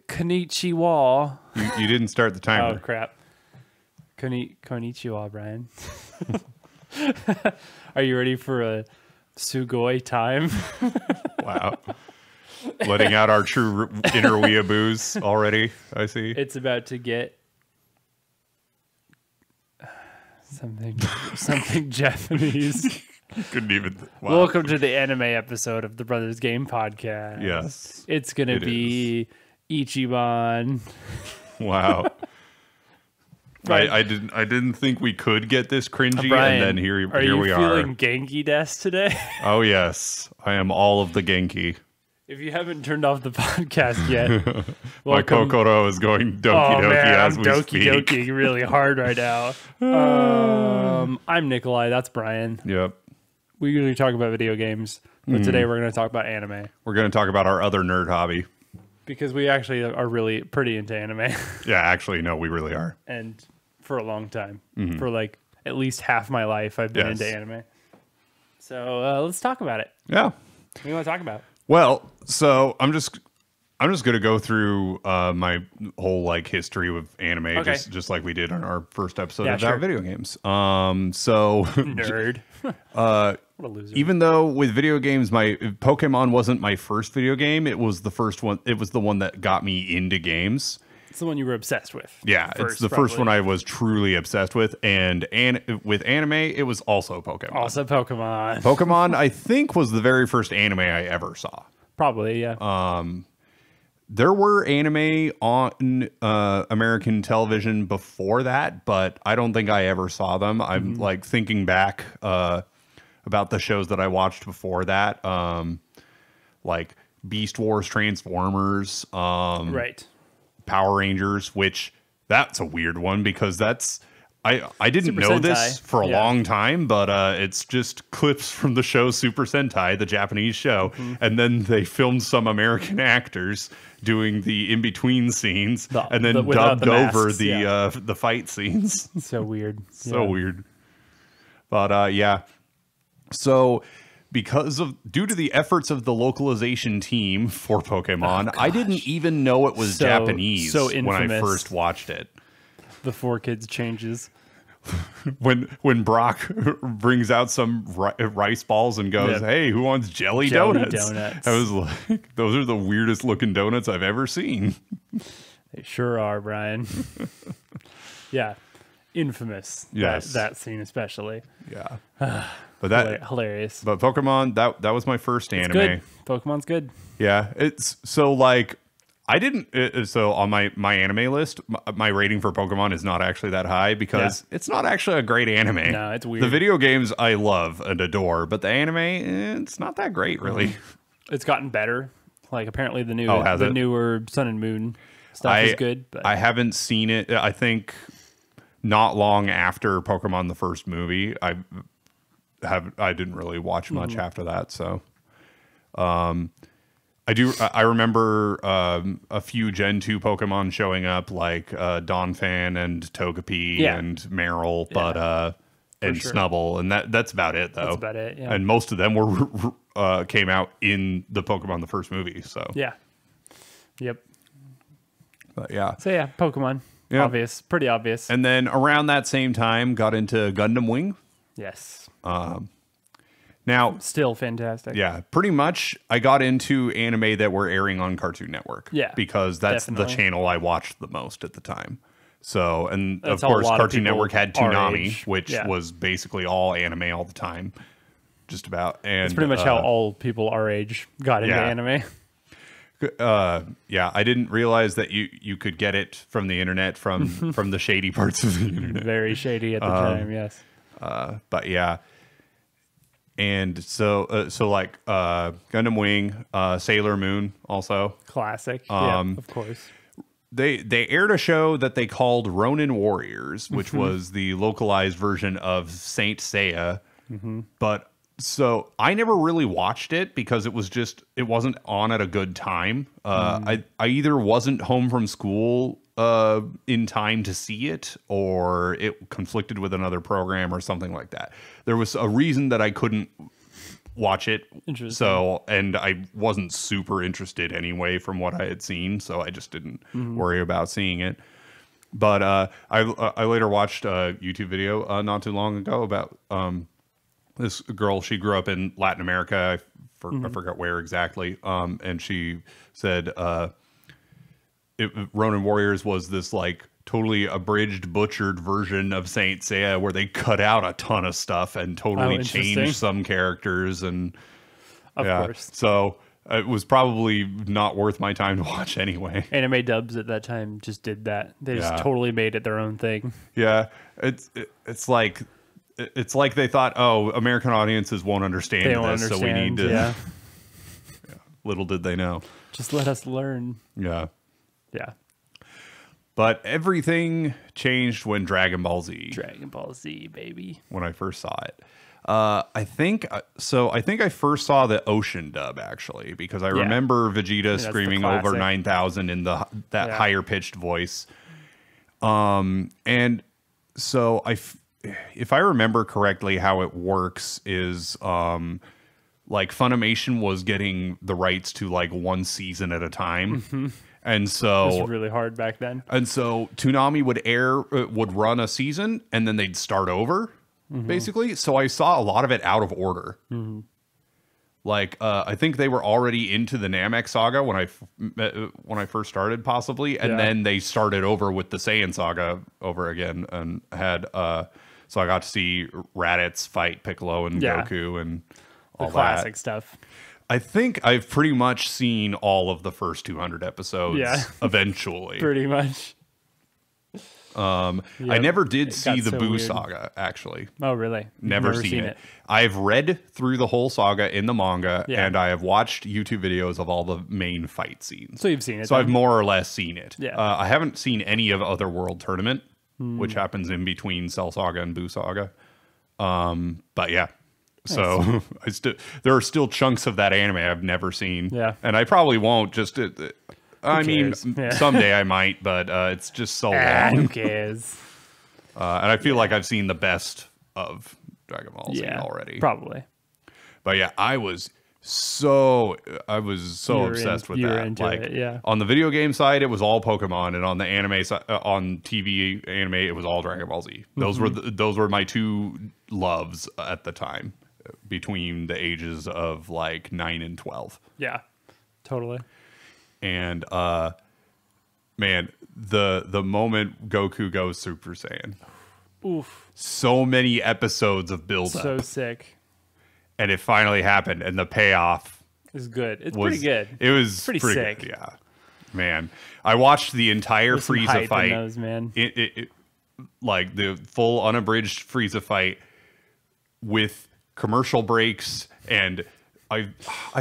Konnichiwa. You didn't start the timer. Oh, crap. Konnichiwa, Brian. Are you ready for a Sugoi time? Wow. Letting out our true inner weeaboos already, I see. It's about to get something Japanese. Couldn't even. Wow. Welcome to the anime episode of the Brothers Game Podcast. Yes. It's going to be Ichiban. Wow. Brian, I didn't think we could get this cringy, Brian, and then here we are. Are you feeling Genki Desk today? Oh yes, I am all of the Genki. If you haven't turned off the podcast yet, My welcome. Kokoro is going doki doki Man, as I'm we doki speak. doki really hard right now. I'm Nikolai. That's Brian. Yep. We usually talk about video games, but today we're going to talk about anime We're going to talk about our other nerd hobby. because we actually are really pretty into anime, Yeah, actually, no, we really are. and for a long time, for like at least half my life, I've been Yes. into anime. So let's talk about it. Yeah. What do you want to talk about? Well, so I'm just going to go through my whole like history with anime, Okay. just like we did on our first episode Yeah, about sure. video games. So Nerd. What a loser. even though with video games, my Pokemon wasn't my first video game, it was the first one. It was the one that got me into games. It's the one you were obsessed with. Yeah, it's the first one I was truly obsessed with, and with anime, it was also Pokemon. Also Pokemon. Pokemon, I think, was the very first anime I ever saw. Probably, yeah. There were anime on American television before that, but I don't think I ever saw them. I'm like thinking back about the shows that I watched before that, like Beast Wars, Transformers, Right. Power Rangers, which that's a weird one because that's I didn't Super know this Sentai. for a Yeah. long time, but it's just clips from the show Super Sentai, the Japanese show, and then they filmed some American actors doing the in-between scenes and then without dubbed the over masks, the yeah. the fight scenes. So weird. So Yeah. weird. But yeah. So due to the efforts of the localization team for Pokemon, I didn't even know it was So- Japanese so when I infamous. first watched it. The 4Kids changes. When Brock brings out some rice balls and goes, Yep. "Hey, who wants jelly Jelly donuts?" donuts. I was like, "Those are the weirdest looking donuts I've ever seen." They sure are, Brian. Yeah. Infamous. Yes. That scene especially. Yeah, but that Hilarious. but Pokemon that was my first anime. Good. Pokemon's good. Yeah, it's so like I didn't. So on my anime list, my rating for Pokemon is not actually that high because it's not actually a great anime. No, it's weird. The video games I love and adore, but the anime, it's not that great, really. It's gotten better. Like apparently the has it? newer Sun and Moon stuff is good. But I haven't seen it. I think not long after Pokemon the first movie, I didn't really watch much after that. So, I remember a few Gen 2 Pokemon showing up like Donphan and Togepi Yeah. and Marill, but and sure. Snubbull, and that's about it though. That's about it, yeah. And most of them were came out in the Pokemon the first movie. So yeah. Yep. but yeah. So yeah, Pokemon. Yeah. Obvious. Pretty obvious. And then around that same time, got into Gundam Wing. Yes. Now, Still fantastic. yeah, pretty much I got into anime that were airing on Cartoon Network. Yeah, because that's definitely. the channel I watched the most at the time. So, and That's of how a course, lot of Cartoon people Network had our Toonami, age. which Yeah. was basically all anime all the time. Just about. And It's pretty much how all people our age got into yeah. anime. yeah, I didn't realize that you could get it from the internet from the shady parts of the internet. Very shady at the time, yes. But yeah. And so like Gundam Wing, Sailor Moon also. Classic. Yeah, of course. They aired a show that they called Ronin Warriors, which was the localized version of Saint Seiya. But so I never really watched it because it wasn't on at a good time. I either wasn't home from school in time to see it, or it conflicted with another program or something like that. There was a reason that I couldn't watch it. Interesting. So, and I wasn't super interested anyway from what I had seen, so I just didn't worry about seeing it. But I later watched a YouTube video not too long ago about this girl. She grew up in Latin America. I forgot where exactly. And she said Ronin Warriors was this like totally abridged, butchered version of Saint Seiya where they cut out a ton of stuff and totally changed some characters. And of course. So it was probably not worth my time to watch anyway. Anime dubs at that time just did that. They just totally made it their own thing. Yeah, it's like they thought, oh, American audiences won't understand this, so we need to. Yeah. Little did they know. Just let us learn. Yeah. Yeah. But everything changed when Dragon Ball Z. Dragon Ball Z, baby. When I first saw it. I think I first saw the Ocean dub actually, because I remember Vegeta screaming over 9,000 in that higher pitched voice. And so if I remember correctly, how it works is like Funimation was getting the rights to like one season at a time. And so it was really hard back then. And so Toonami would run a season and then they'd start over. Basically, so I saw a lot of it out of order. Like I think they were already into the Namek saga when I first started, possibly, and then they started over with the Saiyan saga over again, and had so I got to see Raditz fight Piccolo and Goku and all the classic stuff. I think I've pretty much seen all of the first 200 episodes. Eventually, pretty much. I never did see the Buu saga, actually. Oh, really? Never seen it. I've read through the whole saga in the manga, and I have watched YouTube videos of all the main fight scenes. So you've seen it. So I've more or less seen it. Yeah. I haven't seen any of Otherworld Tournament, which happens in between Cell Saga and Buu saga. But yeah. So there are still chunks of that anime I've never seen. Yeah. And I probably won't. I mean, someday I might, but it's just so long. Who cares? And I feel like I've seen the best of Dragon Ball Z already. Probably. But yeah, I was so obsessed with that. Like on the video game side, it was all Pokemon, and on the anime side, on TV anime, it was all Dragon Ball Z. Those were my two loves at the time, between the ages of like 9 and 12. Yeah, totally. And man, the moment Goku goes Super Saiyan, so many episodes of build up, so sick, and it finally happened, and the payoff is good. It's pretty good. It was pretty sick. Good, yeah, man. I watched the entire Frieza fight. Those, man. Like the full unabridged Frieza fight with commercial breaks, and I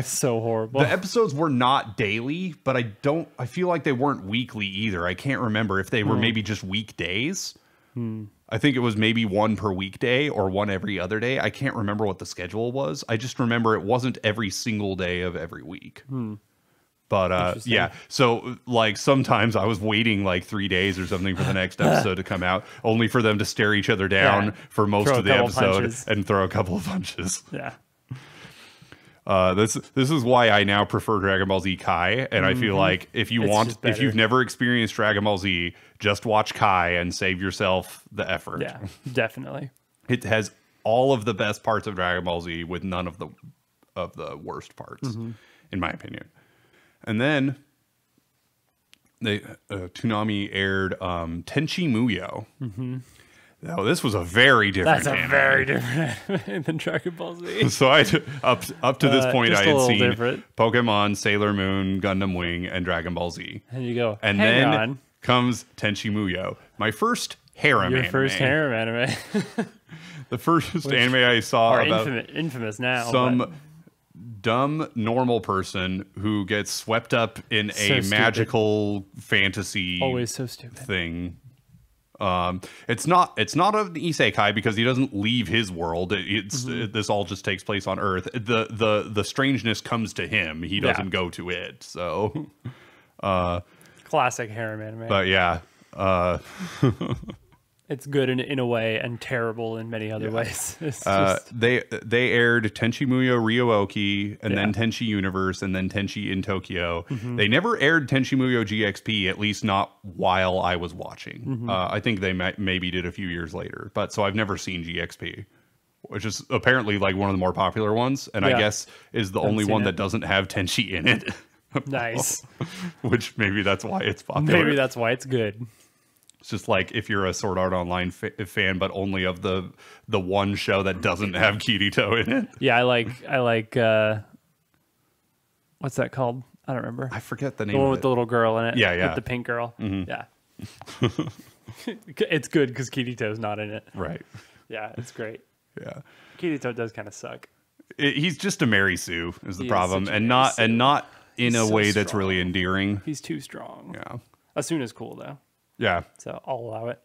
so horrible. The episodes were not daily, but I feel like they weren't weekly either. I can't remember if they were maybe just weekdays. I think it was maybe one per weekday or one every other day. I can't remember what the schedule was. I just remember it wasn't every single day of every week. But yeah, so like sometimes I was waiting like 3 days or something for the next episode to come out, only for them to stare each other down for most of the episode and throw a couple of punches. Yeah. This is why I now prefer Dragon Ball Z Kai, and I feel like if you've never experienced Dragon Ball Z, just watch Kai and save yourself the effort. Yeah, definitely. It has all of the best parts of Dragon Ball Z with none of the worst parts, in my opinion. And then Toonami aired Tenchi Muyo. Now, this was a very different anime. Very different anime than Dragon Ball Z. So up to this point, I had seen different. Pokemon, Sailor Moon, Gundam Wing, and Dragon Ball Z. And you go, and then comes Tenchi Muyo, my first harem anime. Your first harem anime. The first anime I saw about infamous now. Some dumb normal person who gets swept up in a magical fantasy always so stupid thing. It's not an isekai because he doesn't leave his world. This all just takes place on Earth. The strangeness comes to him. He doesn't go to it. So, classic harem anime. But yeah, It's good in a way and terrible in many other ways. It's just, They aired Tenchi Muyo Ryo-Oki and then Yeah. Tenchi Universe and then Tenchi in Tokyo. They never aired Tenchi Muyo GXP, at least not while I was watching. I think they maybe did a few years later, but so I've never seen GXP, which is apparently like one of the more popular ones, and I Yeah. guess is the only seen one it. that doesn't have Tenchi in it. nice. Which maybe that's why it's popular. Maybe that's why it's good. It's just like if you're a Sword Art Online fan, but only of the one show that doesn't have Kirito in it. Yeah, I like what's that called? I don't remember. I forget the The name one of with it. the little girl in it. Yeah, yeah. With the pink girl. Yeah. It's good because Kirito's not in it. Right. Yeah, it's great. Yeah. Kirito does kind of suck. He's just a Mary Sue is the He is problem, such a and Mary not Sue. and not in He's a so way that's really strong. endearing. He's too strong. Yeah. Asuna's cool though, Yeah. so I'll allow it.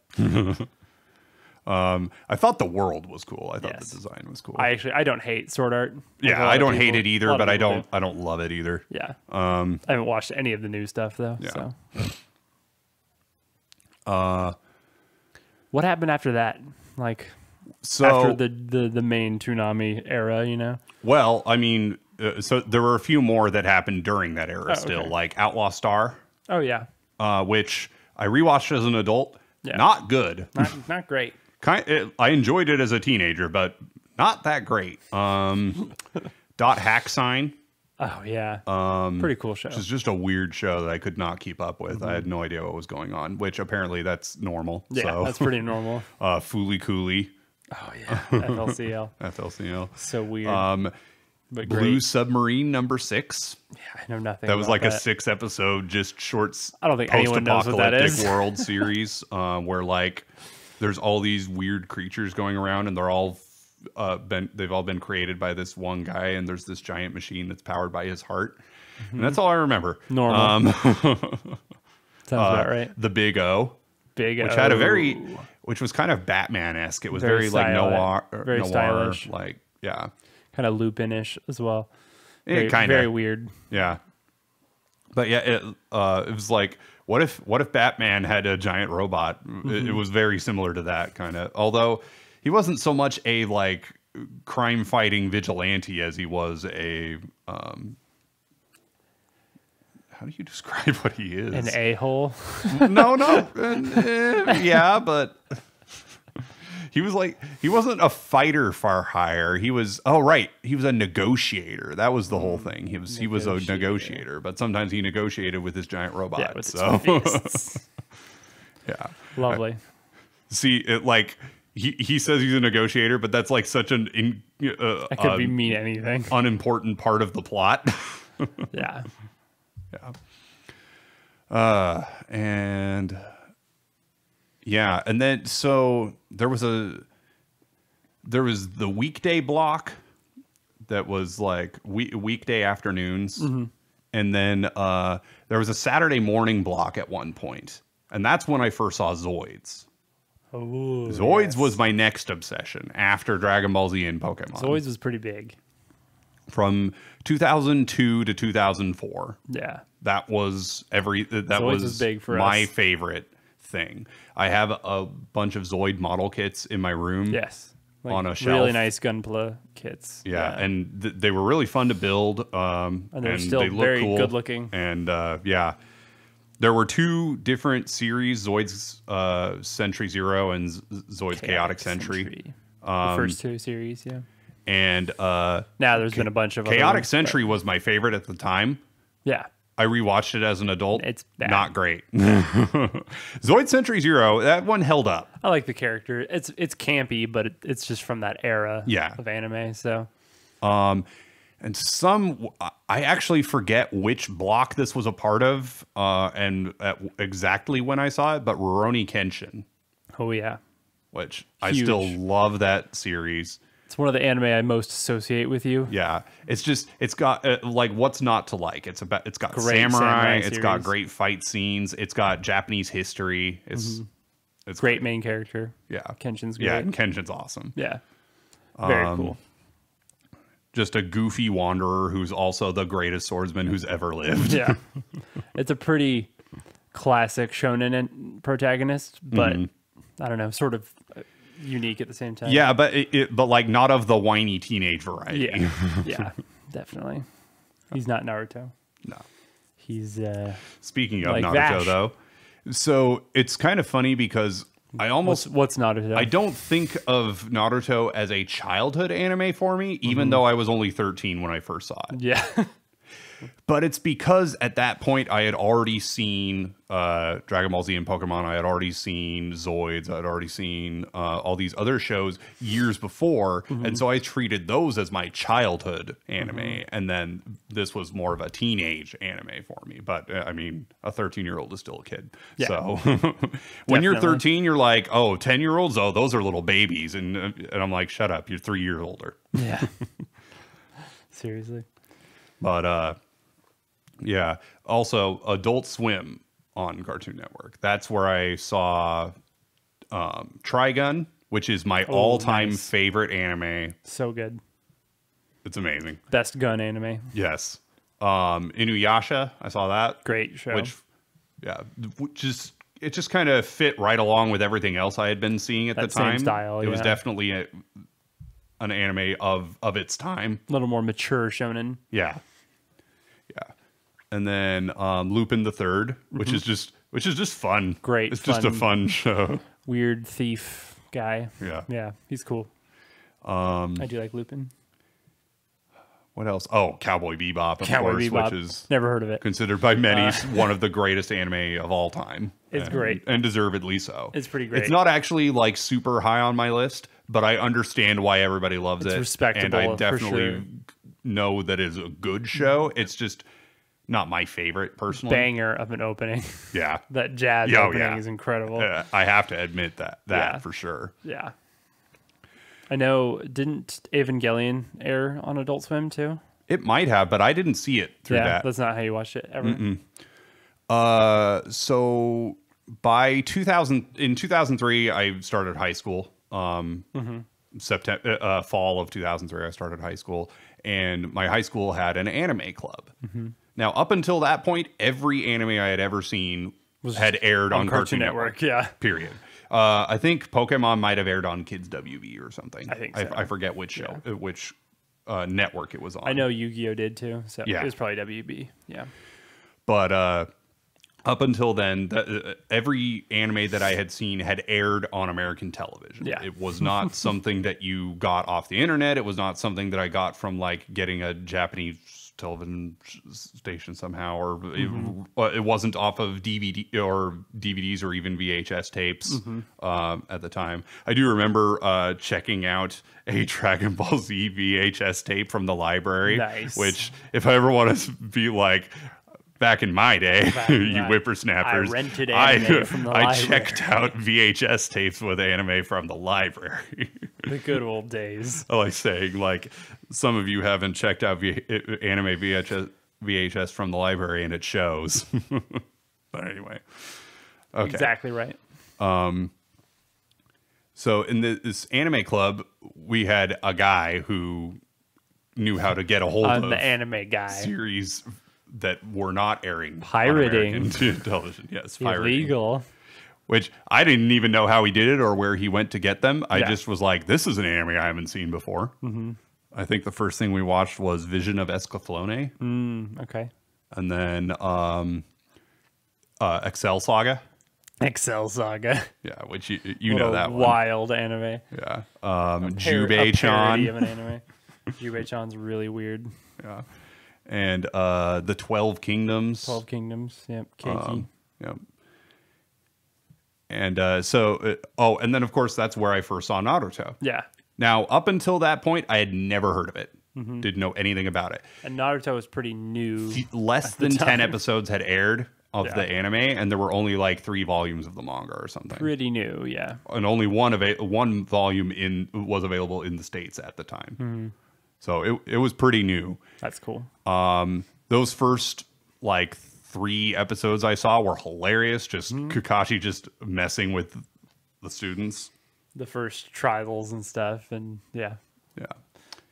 I thought the world was cool. I thought Yes. the design was cool. I don't hate Sword Art. Like a yeah, lot I of don't people- hate it a either, lot of but I people do. don't love it either. Yeah. I haven't watched any of the new stuff though. Yeah. So. What happened after that? Like So after the main Toonami era, you know? well, I mean, so there were a few more that happened during that era still, okay. like Outlaw Star, Oh yeah. which I rewatched as an adult. Yeah. Not good. Not great. I enjoyed it as a teenager, but not that great. Dot Hack Sign, Oh yeah. Pretty cool show. which is just a weird show that I could not keep up with. I had no idea what was going on, which apparently that's normal. Yeah, so. that's pretty normal. Fooly Cooley, Oh yeah. FLCL. FLCL. So weird. But Blue great. Submarine #6. Yeah, I know nothing. That was about like a that. 6-episode, just shorts. I don't think anyone knows what that post-apocalyptic is. world series where like there's all these weird creatures going around, and they're all they've all been created by this one guy, and there's this giant machine that's powered by his heart, and that's all I remember. Normal. Sounds about right. The Big O, Big which O. had a which was kind of Batman-esque. It was Very very like noir, very noir, stylish. like yeah, kind of Lupin-ish as well. it kind Very of weird. yeah. But yeah, it was like, what if Batman had a giant robot? It was very similar to that kind of. Although he wasn't so much a like crime fighting vigilante as he was a. How do you describe what he is? An a-hole. No. Yeah, but he was like, he wasn't a fighter for hire. He was, he was a negotiator. That was the whole thing. He was a negotiator, but sometimes he negotiated with his giant robot. Yeah, with so its fists. yeah. Lovely. See, it like he says he's a negotiator, but that's like such an That could mean anything. unimportant part of the plot. Yeah. And yeah, and then so there was the weekday block that was like weekday afternoons, and then there was a Saturday morning block at one point, and that's when I first saw Zoids. Oh, Zoids was my next obsession after Dragon Ball Z and Pokemon. Zoids was pretty big. From 2002 to 2004. Yeah. That was Zoids was big for my us. favorite thing. I have a bunch of Zoid model kits in my room. Yes. Like, On a shelf. Really nice Gunpla kits. Yeah, and they were really fun to build. And they're still they look very cool. good looking. And yeah, there were two different series: Zoid's Century Zero and Zoid's Chaotic Century. The first two series, yeah. And Now there's been a bunch of other Chaotic ones, Century was my favorite at the time. but- Yeah. I rewatched it as an adult. It's bad. Not great. Zoid Century Zero, that one held up. I like the character. It's campy, but it's just from that era of anime. So And I actually forget which block this was a part of, and exactly when I saw it, but Rurouni Kenshin, oh yeah, which I Huge. still love that series. it's one of the anime I most associate with you. Yeah, it's got like what's not to like. It's got Great samurai. samurai It's got series. great fight scenes. It's got Japanese history. It's Great main character. Yeah, Kenshin's great. yeah, and Kenshin's awesome. Yeah. Very cool. Just a goofy wanderer who's also the greatest swordsman who's ever lived. Yeah. It's a pretty classic shonen protagonist, but I don't know, sort of unique at the same time. Yeah, but but like not of the whiny teenage variety. Yeah. Yeah, definitely. He's not Naruto. No. He's Speaking of like Naruto, Vash. though, so it's kind of funny because I almost what's Naruto? I don't think of Naruto as a childhood anime for me, even though I was only 13 when I first saw it. Yeah. But it's because at that point I had already seen Dragon Ball Z and Pokemon. I had already seen Zoids. I had already seen all these other shows years before. And so I treated those as my childhood anime. And then this was more of a teenage anime for me. But I mean, a 13-year-old is still a kid. Yeah. So when you're Definitely. 13, you're like, oh, 10-year-olds? Oh, those are little babies. And I'm like, shut up. You're 3 years older. Yeah. Seriously. But yeah. Also, Adult Swim on Cartoon Network. That's where I saw Trigun, which is my all-time nice. favorite anime. So good. It's amazing. Best gun anime. Yes. Inuyasha, I saw that. Great show. Which it just kind of fit right along with everything else I had been seeing at That the same time. style, It was yeah. definitely an anime of its time. a little more mature shonen. Yeah. Yeah. And then Lupin the Third, which is just fun. Great, It's just a fun. fun show. Weird thief guy. Yeah. Yeah, he's cool. I do like Lupin. What else? Oh, Cowboy Bebop, of Cowboy course, Bebop. which is Never heard of it. considered by many one of the greatest anime of all time. It's great. And deservedly so. It's pretty great. It's not actually like super high on my list, but I understand why everybody loves it. respectable, And I for definitely sure. know that it's a good show. It's just not my favorite personally. Banger of an opening. Yeah. That jazz Oh, opening yeah. is incredible. I have to admit that Yeah. for sure. Yeah. I know, didn't Evangelion air on Adult Swim too? It might have, but I didn't see it through Yeah, that. that's not how you watched it ever. So by 2003, I started high school. September, fall of 2003, I started high school, and my high school had an anime club. Now, up until that point, every anime I had ever seen had aired on Cartoon Network. Yeah. Period. I think Pokemon might have aired on Kids WB or something. I think so. I forget which show, which network it was on. I know Yu-Gi-Oh did too, so Yeah. it was probably WB. Yeah. But up until then, every anime that I had seen had aired on American television. Yeah. It was not something that you got off the internet. It was not something that I got from like getting a Japanese television station somehow, or it wasn't off of DVD or DVDs or even VHS tapes at the time. I do remember checking out a Dragon Ball Z VHS tape from the library, Nice. which if I ever want to be like, back in my day, you I- whippersnappers, I rented anime from the I library. checked out VHS tapes with anime from the library. The good old days. I like saying, like, some of you haven't checked out anime VHS from the library, and it shows. But anyway, okay. Exactly right. So in this anime club, we had a guy who knew how to get a hold of The anime guy. series that were not airing Pirating. on American television. Yes, pirating. Illegal. Which I didn't even know how he did it or where he went to get them. I Yeah. just was like, this is an anime I haven't seen before. I think the first thing we watched was Vision of Escaflowne, Okay. and then Excel Saga. Excel Saga. Yeah, which you What know a that one. wild anime. Yeah. A parody Jubei-chan. of an anime. Jubei-chan's really weird. Yeah. And the 12 Kingdoms. 12 Kingdoms. Yep. Keiki. Yep. And and then of course that's where I first saw Naruto. Yeah. Now, up until that point, I had never heard of it. Mm-hmm. Didn't know anything about it. And Naruto was pretty new. Less the than 10 time. episodes had aired of Yeah. the anime, and there were only like 3 volumes of the manga or something. Pretty new, yeah. And only one volume was available in the States at the time. Mm-hmm. So it was pretty new. That's cool. Those first like 3 episodes I saw were hilarious. Just Mm-hmm. Kakashi just messing with the students. The first tribals and stuff, and yeah, Yeah.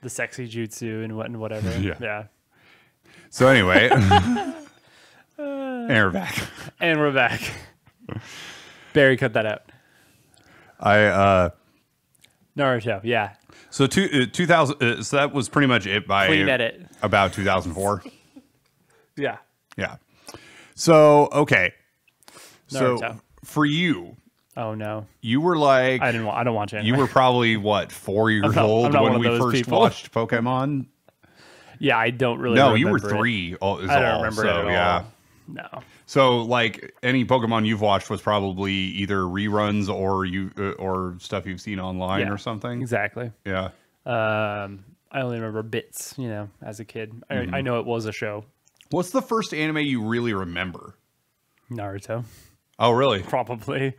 the sexy jutsu and whatever. Yeah. Yeah. So anyway, and we're back. And we're back. Barry, cut that out. Naruto, yeah. So 2000. So that was pretty much it by Clean edit. about 2004. Yeah. Yeah. So okay. So Naruto. for you, Oh no, you were like I don't watch anime. you were probably what 4 years I'm old not when one of we those first people. watched Pokemon. Yeah, I don't really. No, you were remember it. 3. Is I don't all, remember so, it at yeah. all. No. So like any Pokemon you've watched was probably either reruns or or stuff you've seen online Yeah, or something. Exactly. Yeah. I only remember bits, as a kid. I know it was a show. What's the first anime you really remember? Naruto, Oh, really? probably.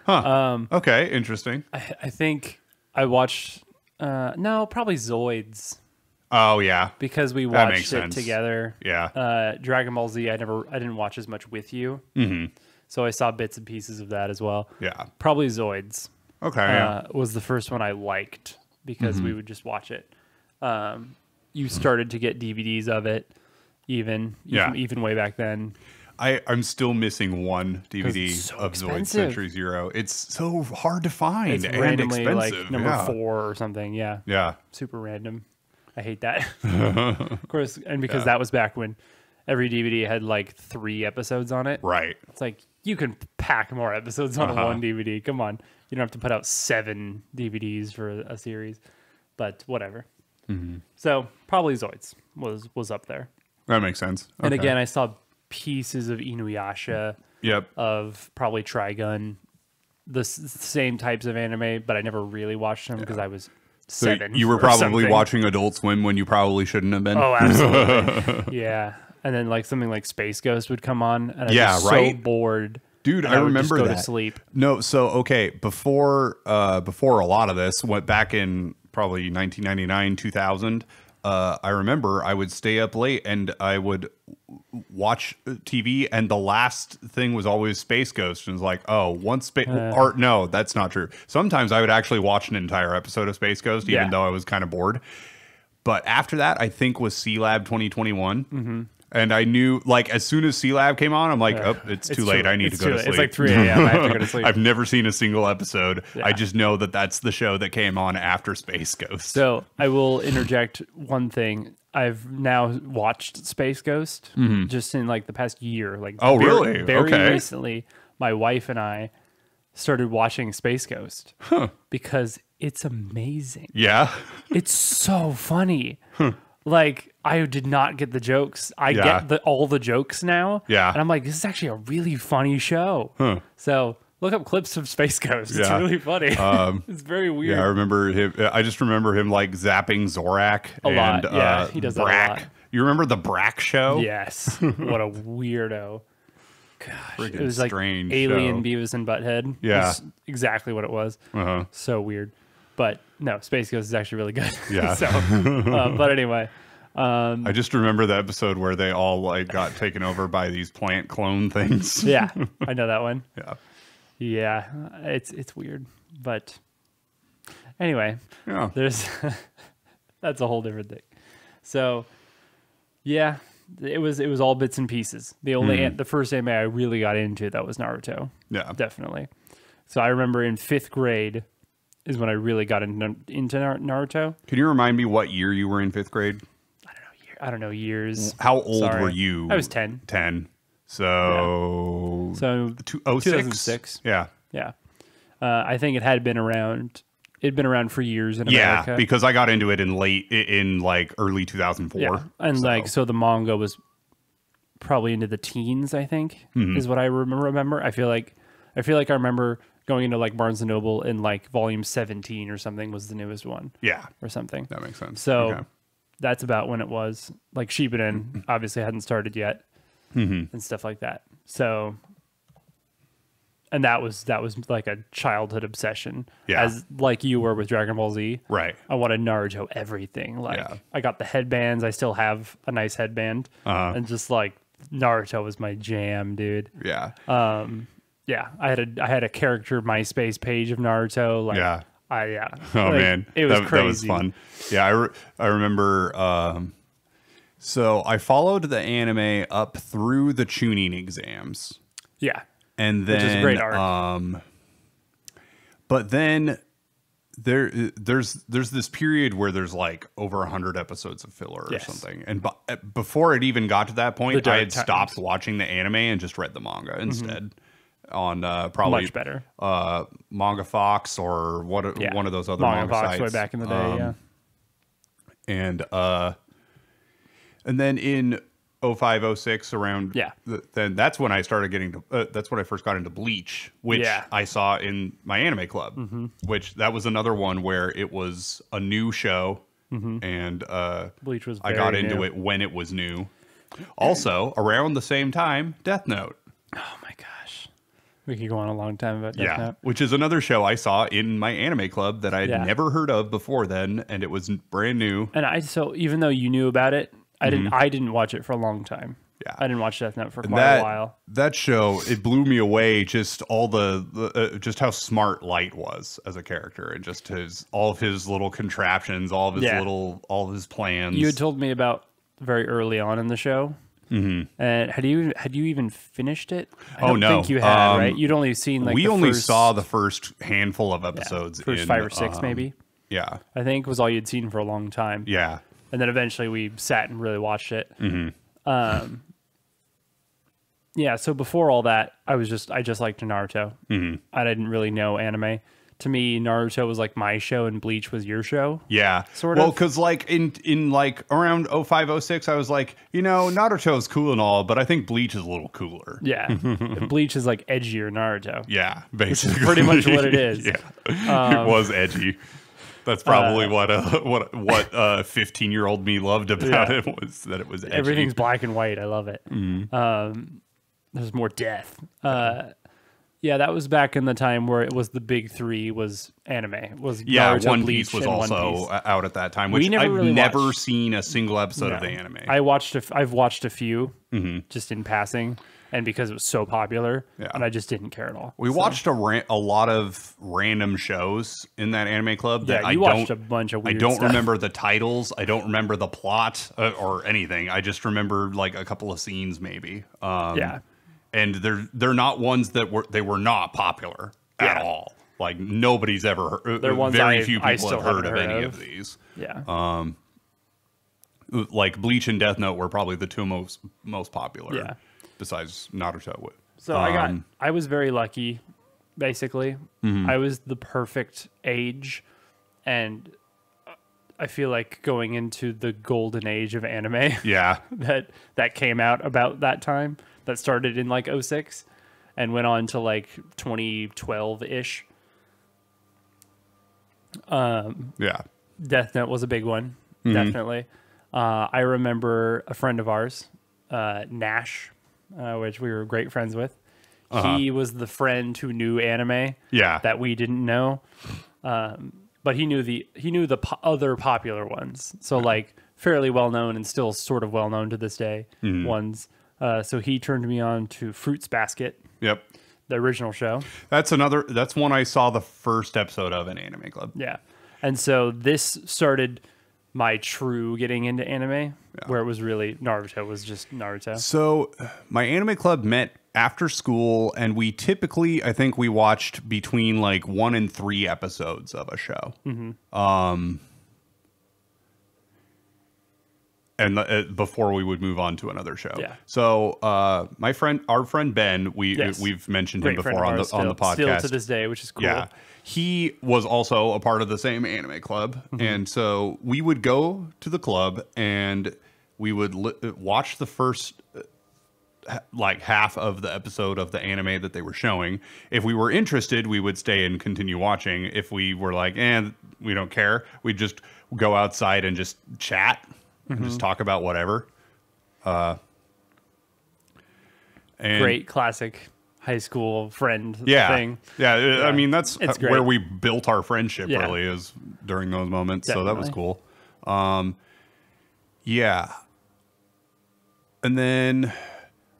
Okay, interesting. I think I watched. No, probably Zoids Oh, yeah. because we That watched makes it sense. together. Yeah. Dragon Ball Z, I didn't watch as much with you. Mm-hmm. So I saw bits and pieces of that as well. Yeah. Probably Zoids. Okay. Yeah. Was the first one I liked because we would just watch it. You started to get DVDs of it, even way back then. I'm still missing one 'Cause DVD it's so of Zoid expensive. Century Zero. It's so hard to find It's and randomly expensive. like number yeah. 4 or something. Yeah, Yeah. super random. I hate that. Of course, and because that was back when every DVD had like 3 episodes on it. Right. It's like you can pack more episodes on one DVD. Come on, you don't have to put out 7 DVDs for a series. But whatever. So probably Zoids was up there. That makes sense. And Okay. again, I saw pieces of Inuyasha, Yep. of probably Trigun, the same types of anime, but I never really watched them because I was So 7. you were or probably something. watching Adult Swim when you probably shouldn't have been. Oh, absolutely. Yeah. And then like something like Space Ghost would come on, and I'd Yeah, be so right? bored. Dude, and I would just remember go that. to sleep. No, so okay, before a lot of this went back in probably 1999, 2000. I remember I would stay up late and I would watch TV, and the last thing was always Space Ghost, and it's like, oh, once space or no, that's not true. Sometimes I would actually watch an entire episode of Space Ghost, even Yeah. though I was kind of bored. But after that, I think was C Lab 2021. Mm-hmm. And I knew, like, as soon as C Lab came on, I'm like, oh, it's too late. I need to go to sleep. It's like 3 a.m. I have to go to sleep. I've never seen a single episode. Yeah. I just know that that's the show that came on after Space Ghost. So I will interject one thing. I've now watched Space Ghost just in like the past year. Like, Oh, really? Very Okay. recently, my wife and I started watching Space Ghost because it's amazing. Yeah. It's so funny. Like, I did not get the jokes. I Yeah. get all the jokes now. Yeah. And I'm like, this is actually a really funny show. So look up clips of Space Ghost. It's Yeah. really funny. It's very weird. Yeah, I remember him. I just remember him like zapping Zorak A and lot. Yeah, he does that a Brack. lot. You remember the Brack show? Yes. What a weirdo. Gosh. Freaking It was like strange Alien show. Beavis and Butthead. Yeah. That's exactly what it was. Uh-huh. So weird. But no, Space Ghost is actually really good. Yeah. So, but anyway. I just remember the episode where they all like got taken over by these plant clone things. Yeah, I know that one. Yeah. Yeah, it's weird, but anyway, Yeah. there's that's a whole different thing. So, yeah, it was all bits and pieces. The only the first anime I really got into that was Naruto, Yeah. definitely. So I remember in 5th grade is when I really got into Naruto. Can you remind me what year you were in 5th grade? I don't know years. How old Sorry. were you? I was 10. 10. So, So 2006? 2006. Yeah. Yeah, I think it had been around. It'd been around for years in America. Yeah, because I got into it in like early 2004. Yeah, and like so the manga was probably into the teens. I think is what I remember. I feel like I remember going into like Barnes and Noble and like volume 17 or something was the newest one Yeah, or something. that makes sense. So Okay. that's about when it was. Like Shippuden obviously hadn't started yet and stuff like that. So. And that was like a childhood obsession, Yeah. as like you were with Dragon Ball Z. Right. I wanted Naruto everything. Like Yeah. I got the headbands. I still have a nice headband, and just like Naruto was my jam, dude. Yeah. Yeah, I had a character MySpace page of Naruto. Like, Yeah. yeah. Oh Like, man, it was that crazy. was fun. Yeah, I remember. So I followed the anime up through the Chunin exams, Yeah, and then is a great arc. But then there's this period where there's like over 100 episodes of filler or something, and before it even got to that point, I had stopped watching the anime and just read the manga instead on probably much better Manga Fox or one of those other manga Fox sites way back in the day. And then in 05, 06 around then that's when I started getting to that's when I first got into Bleach, which I saw in my anime club, which that was another one where it was a new show, and Bleach was I got into it when it was new. Also around the same time, Death Note. Oh my gosh, we could go on a long time about Death Note. Which is another show I saw in my anime club that I had never heard of before then, and it was brand new. And so even though you knew about it, I didn't watch it for a long time. Yeah, I didn't watch Death Note for quite a while. That show, it blew me away. Just all just how smart Light was as a character, and just all of his little contraptions, all of his plans. You had told me about very early on in the show. And had you even finished it? I don't think you had, right? You'd only seen like we only saw the first handful of episodes. First 5 or 6, maybe. Yeah, I think was all you'd seen for a long time. Yeah. And then eventually we sat and really watched it. So before all that, I just liked Naruto. I didn't really know anime. To me, Naruto was like my show and Bleach was your show. Yeah. Sort of. Well, because like in like around 05, 06, I was like, Naruto is cool and all, but I think Bleach is a little cooler. Yeah. Bleach is like edgier Naruto. Yeah, basically. Which is pretty much what it is. It was edgy. That's probably what 15-year-old me loved about it, was that it was edgy. Everything's black and white. I love it. There's more death. That was back in the time where it was the big three was anime. Naruto, One Bleach, Piece was and also out at that time, which I've never seen a single episode of the anime. I've watched a few just in passing, and because it was so popular, and I just didn't care at all. We watched a lot of random shows in that anime club. That you watched a bunch of weird stuff. I don't stuff. remember the titles. I don't remember the plot or anything. I just remember like a couple of scenes, maybe. And they're not ones that were not popular at all. Like nobody's ever heard. They're ones very few people have heard of any of these. Yeah. Like Bleach and Death Note were probably the two most popular. Yeah. Besides Naruto. So I was very lucky, basically. I was the perfect age, and I feel like going into the golden age of anime. Yeah. that came out about that time. That started in like 06 and went on to like 2012-ish. Death Note was a big one, definitely. I remember a friend of ours, Nash, which we were great friends with. He was the friend who knew anime that we didn't know. But he knew the other popular ones. So like fairly well known and still sort of well known to this day ones. So he turned me on to Fruits Basket. Yep. The original show. That's one I saw the first episode of in Anime Club. Yeah. And so this started my true getting into anime, where it was really Naruto was just Naruto. So my Anime Club met after school, and we typically, I think we watched between like 1 and 3 episodes of a show. And before we would move on to another show. Yeah. So our friend Ben, we've mentioned him before on the podcast. Still to this day, which is cool. Yeah. He was also a part of the same anime club. And so we would go to the club and we would watch the first like half of the episode of the anime that they were showing. If we were interested, we would stay and continue watching. If we were like, we don't care, we'd just go outside and just chat. And just talk about whatever. And great classic high school friend thing. Yeah, I mean, that's where we built our friendship, really, is during those moments. Definitely. So that was cool. And then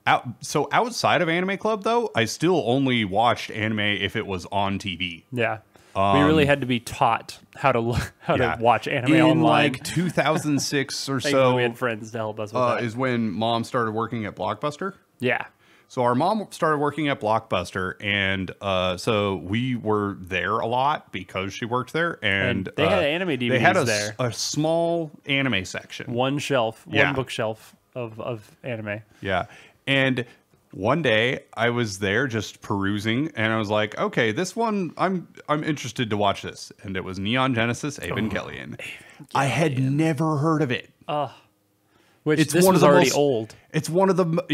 outside of Anime Club, though, I still only watched anime if it was on TV. Yeah. We really had to be taught how to watch anime in online. Like 2006 or so. We had friends to help us with that. Is when Mom started working at Blockbuster. Yeah. So our mom started working at Blockbuster, and so we were there a lot because she worked there. And they had anime DVDs They had there. a small anime section. One shelf, Yeah. one bookshelf of anime. Yeah. And one day I was there just perusing, and I was like, okay, this one, I'm interested to watch this. And it was Neon Genesis Evangelion. I had never heard of it. Which It's this one of was the already most- old. It's one of the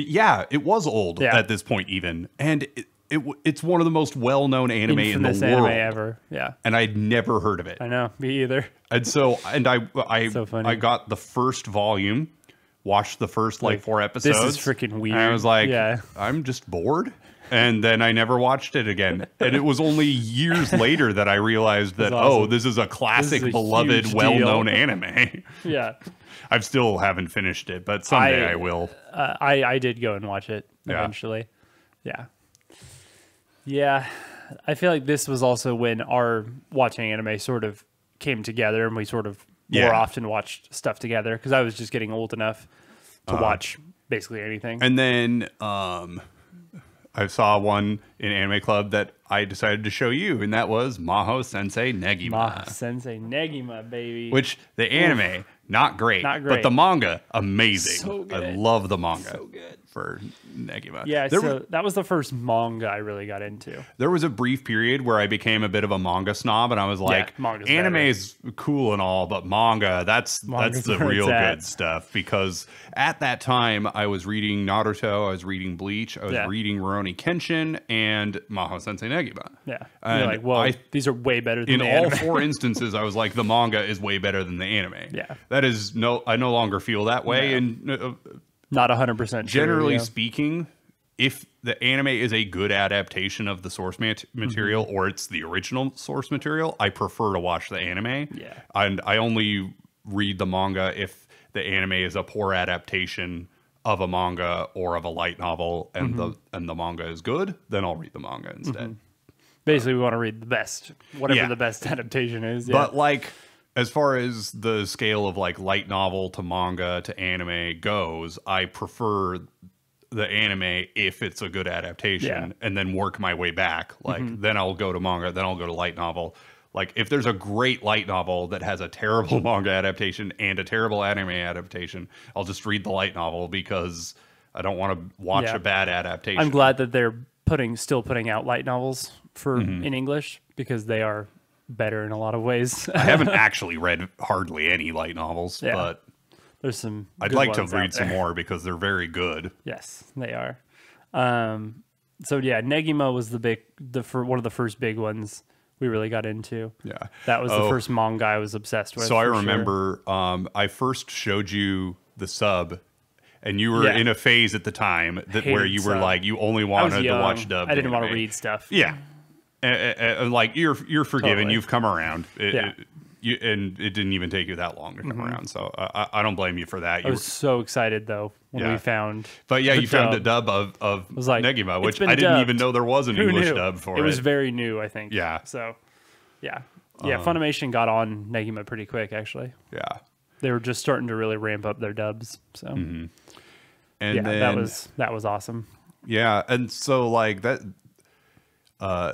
it was old Yeah. at this point even, and it's one of the most well-known anime Infamous in the world, anime ever. Yeah. and I'd never heard of it. I know. Me either. And so, I So funny. I got the first volume, watched the first like 4 episodes. This is freaking weird. And I was like, Yeah. I'm just bored. And then I never watched it again. And it was only years later that I realized that, awesome. oh, this is a classic, a beloved, huge well-known deal. anime. Yeah. I still haven't finished it, but someday I will. I did go and watch it Yeah. eventually. Yeah. Yeah. I feel like this was also when our watching anime sort of came together and we sort of more Yeah. often watched stuff together because I was just getting old enough to watch basically anything. And then I saw one in Anime Club that I decided to show you, and that was Maho Sensei Negima. Sensei Negima, baby. Which the anime, not great. Not But great. the manga, amazing. So good. I love the manga So good. for Negima. Yeah, There, so that was the first manga I really got into. there was a brief period where I became a bit of a manga snob, and I was like, manga's anime better. is cool and all, but that's Manga's the where real it's at. good stuff. Because at that time, I was reading Naruto, I was reading Bleach, I was Yeah. reading Rurouni Kenshin, and Maho Sensei Negima. Yeah. And You're like, well, these are way better than in the all anime. 4 instances, I was like, the manga is way better than the anime. Yeah. That is I no longer feel that way. No. And Not 100% generally true, yeah. speaking, if the anime is a good adaptation of the source material Mm-hmm. or it's the original source material, I prefer to watch the anime. Yeah. And I only read the manga if the anime is a poor adaptation of a manga or of a light novel, and Mm-hmm. the manga is good, then I'll read the manga instead. Basically, we want to read the best, whatever Yeah. the best adaptation is. Yeah. But like, as far as the scale of like light novel to manga to anime goes, I prefer the anime if it's a good adaptation, Yeah. and then work my way back. Like, then I'll go to manga, then I'll go to light novel. Like, if there's a great light novel that has a terrible manga adaptation and a terrible anime adaptation, I'll just read the light novel because I don't want to watch Yeah. a bad adaptation. I'm glad that they're still putting out light novels for in English because they are better in a lot of ways. I haven't actually read hardly any light novels, Yeah. but There's some. I'd good like to ones out read some there. more because they're very good. Yes, they are. So yeah, Negima was one of the first big ones we really got into. Yeah. That was the Oh. first manga I was obsessed with. So I for sure. remember I first showed you the sub, and you were Yeah. in a phase at the time where Hated you were sub. like, you only I was wanted to young. watch dubbed I didn't want to anime. read stuff. Yeah. Like, you're forgiven. Totally. You've come around. Yeah. And it didn't even take you that long to come around. So I don't blame you for that. I was so excited though when Yeah. we found. But yeah, the you found a dub. dub of was like, Negima, it's which been I didn't dubbed. even know there was an Who English knew? dub for it. It was very new, I think. Yeah. So, yeah, Funimation got on Negima pretty quick. Actually, Yeah. they were just starting to really ramp up their dubs. So, And yeah, then that was awesome. yeah, and so like that.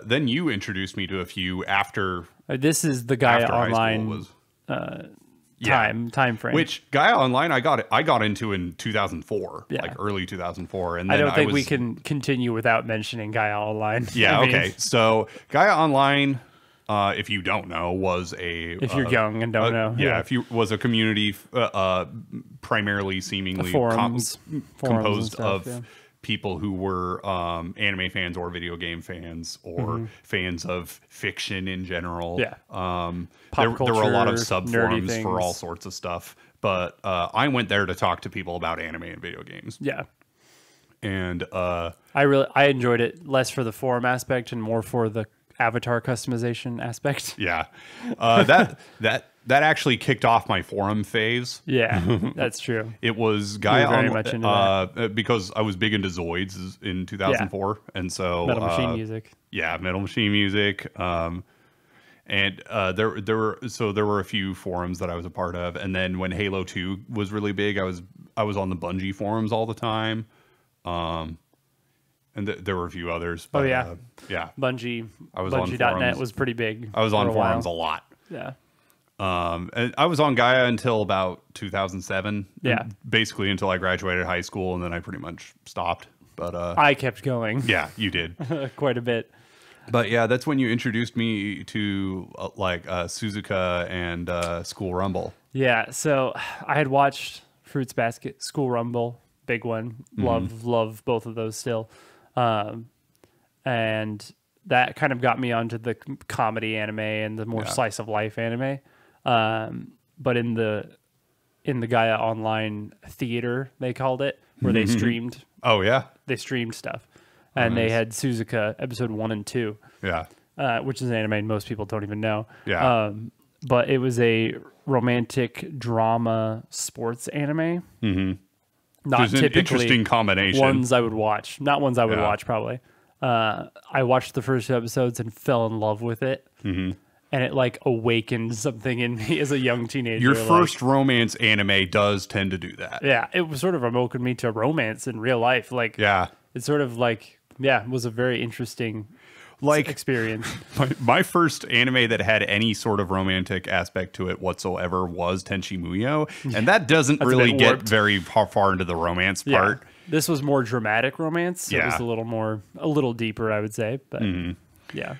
Then you introduced me to a few after This is the Gaia after high school Online was time frame. which Gaia Online I got into in 2004, Yeah. like early 2004, and I then don't think was, we can continue without mentioning Gaia Online. Yeah, I mean, okay. So Gaia Online, if you don't know, was a If you're young and don't know, yeah, if you was a community primarily seemingly Forums and composed stuff, of yeah. people who were anime fans or video game fans or fans of fiction in general. Yeah. There were a lot of culture, sub nerdy forums for all things. sorts of stuff. But I went there to talk to people about anime and video games. Yeah. And I enjoyed it less for the forum aspect and more for the avatar customization aspect. yeah, that actually kicked off my forum phase. Yeah, that's true. It was Gaia very much into because I was big into Zoids in 2004, and so Metal Machine Music. Yeah, Metal Machine Music. And there were a few forums that I was a part of, and then when Halo 2 was really big, I was on the Bungie forums all the time. and there were a few others. But, yeah. Yeah. Bungie. I was on Bungie.net forums. was pretty big. I was on for a forums while. a lot. Yeah. And I was on Gaia until about 2007. Yeah. Basically until I graduated high school, and then I pretty much stopped. But I kept going yeah, you did. quite a bit. But yeah, that's when you introduced me to Suzuka and School Rumble. Yeah. So I had watched Fruits Basket, School Rumble, big one. Love both of those still. And that kind of got me onto the comedy anime and the more slice of life anime. But in the Gaia Online theater, they called it, where they streamed. Oh yeah, They streamed stuff, and they had Suzuka episode 1 and 2, yeah, which is an anime most people don't even know. Yeah. But it was a romantic drama sports anime. Mm-hmm. Not There's an typically interesting combination. ones I would watch. Not ones I would Yeah. watch probably. I watched the first 2 episodes and fell in love with it. Mm-hmm. And it like awakened something in me as a young teenager. Your like- first romance anime does tend to do that. yeah, it was sort of awoken me to romance in real life. Like, Yeah. it's sort of like, it was a very interesting Like experience. my first anime that had any sort of romantic aspect to it whatsoever was Tenchi Muyo, and that doesn't That's a really bit get warped. very far into the romance Yeah. part. This was more dramatic romance. So it was Yeah. a little deeper, I would say. But yeah.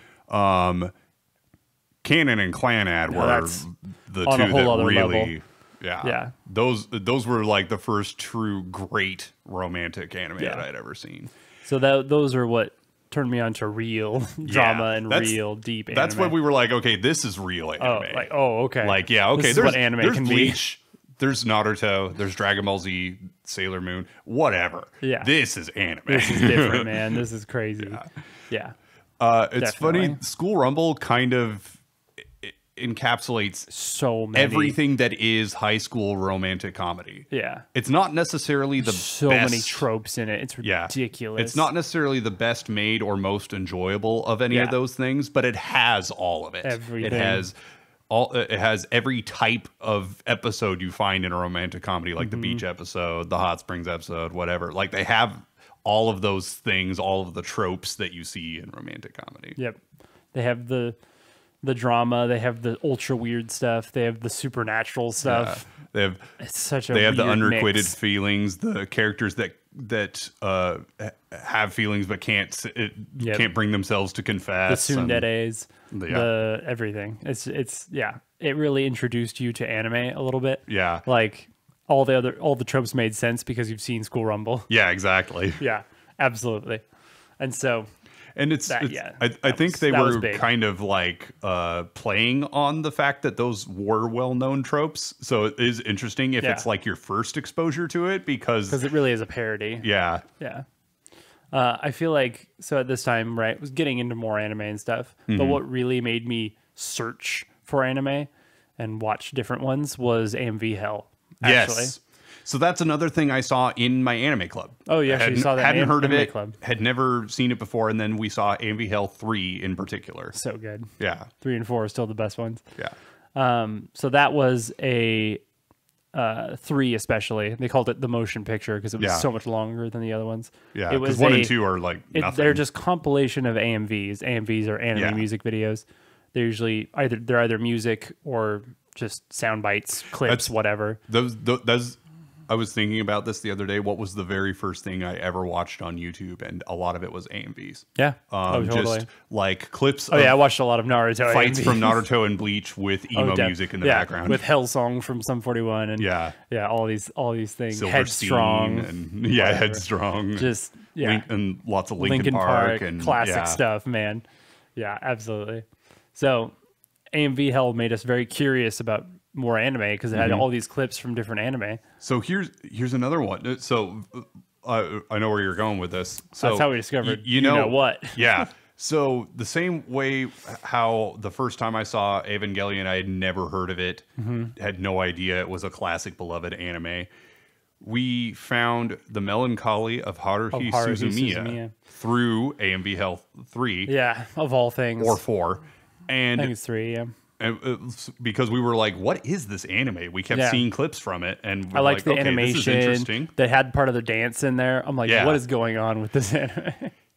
Canon and Clanad were that's the on a two whole that other really, level. yeah. Those were like the first true great romantic anime Yeah. that I'd ever seen. So those are what turned me on to real drama and that's- real deep anime. That's when we were like, okay, this is real anime. okay. Like, yeah, okay, This is there's what anime there's can Bleach, there's Naruto, there's Dragon Ball Z, Sailor Moon, whatever. Yeah. This is anime. This is different, man. This is crazy. Yeah. It's Definitely. funny. School Rumble kind of encapsulates So many. everything that is high school romantic comedy. Yeah. It's not necessarily the So best, many tropes in it. It's yeah, ridiculous. It's not necessarily the best made or most enjoyable of any Yeah. of those things, but it has all of it. Everything. It has every type of episode you find in a romantic comedy, like the beach episode, the hot springs episode, whatever. Like they have all of those things, all of the tropes that you see in romantic comedy. Yep. They have the drama. They have the ultra weird stuff. They have the supernatural stuff. They have It's such a they have the weird unrequited mix. feelings, the characters that have feelings but can't bring themselves to The confess. and- tsunderes, Yeah. the everything. It's it really introduced you to anime a little bit. Yeah. Like all the tropes made sense because you've seen School Rumble. Yeah, exactly. Yeah, absolutely. And so And I think they that was were big. kind of like playing on the fact that those were well-known tropes. So it is interesting if Yeah. it's like your first exposure to it because it really is a parody. yeah. Yeah. I feel like, so at this time, right, was getting into more anime and stuff. Mm-hmm. But what really made me search for anime and watch different ones was AMV Hell. Actually. Yes. So that's another thing I saw in my anime club. Oh, you actually saw that Hadn't heard of anime it. club. Had never seen it before, and then we saw AMV Hell 3 in particular. So good. Yeah. 3 and 4 are still the best ones. Yeah. So that was a 3 especially. They called it the motion picture because it was Yeah. so much longer than the other ones. Yeah. It Because was 1 and 2 are like nothing. They're just compilation of AMVs. AMVs are anime Yeah. music videos. They're usually either music or just sound bites, clips, That's- whatever. Those I was thinking about this the other day. What was the very first thing I ever watched on YouTube? And a lot of it was AMVs. Yeah. Totally. Just like clips Oh of yeah, I watched a lot of Naruto fights AMVs. from Naruto and Bleach with emo music in the background. with Hell Song from Sum 41 and Yeah. all these things. Silver Headstrong, Scene and yeah, whatever. Headstrong. just and lots of Linkin Linkin Park, Park and classic yeah. stuff, man. Yeah, absolutely. So AMV Hell made us very curious about more anime because it had Mm-hmm. all these clips from different anime. So here's another one. So I know where you're going with this. So That's how we discovered you know what. Yeah. So the same way how the first time I saw Evangelion, I had never heard of it, had no idea it was a classic beloved anime. We found the melancholy of Haruhi Suzumiya through AMV Hell 3 Yeah, of all things. or 4. I And think it's 3, yeah. because we were like, what is this anime? We kept Yeah. seeing clips from it. And we're I liked like, the okay, this is animation. interesting. They had part of the dance in there. I'm like, Yeah. what is going on with this anime?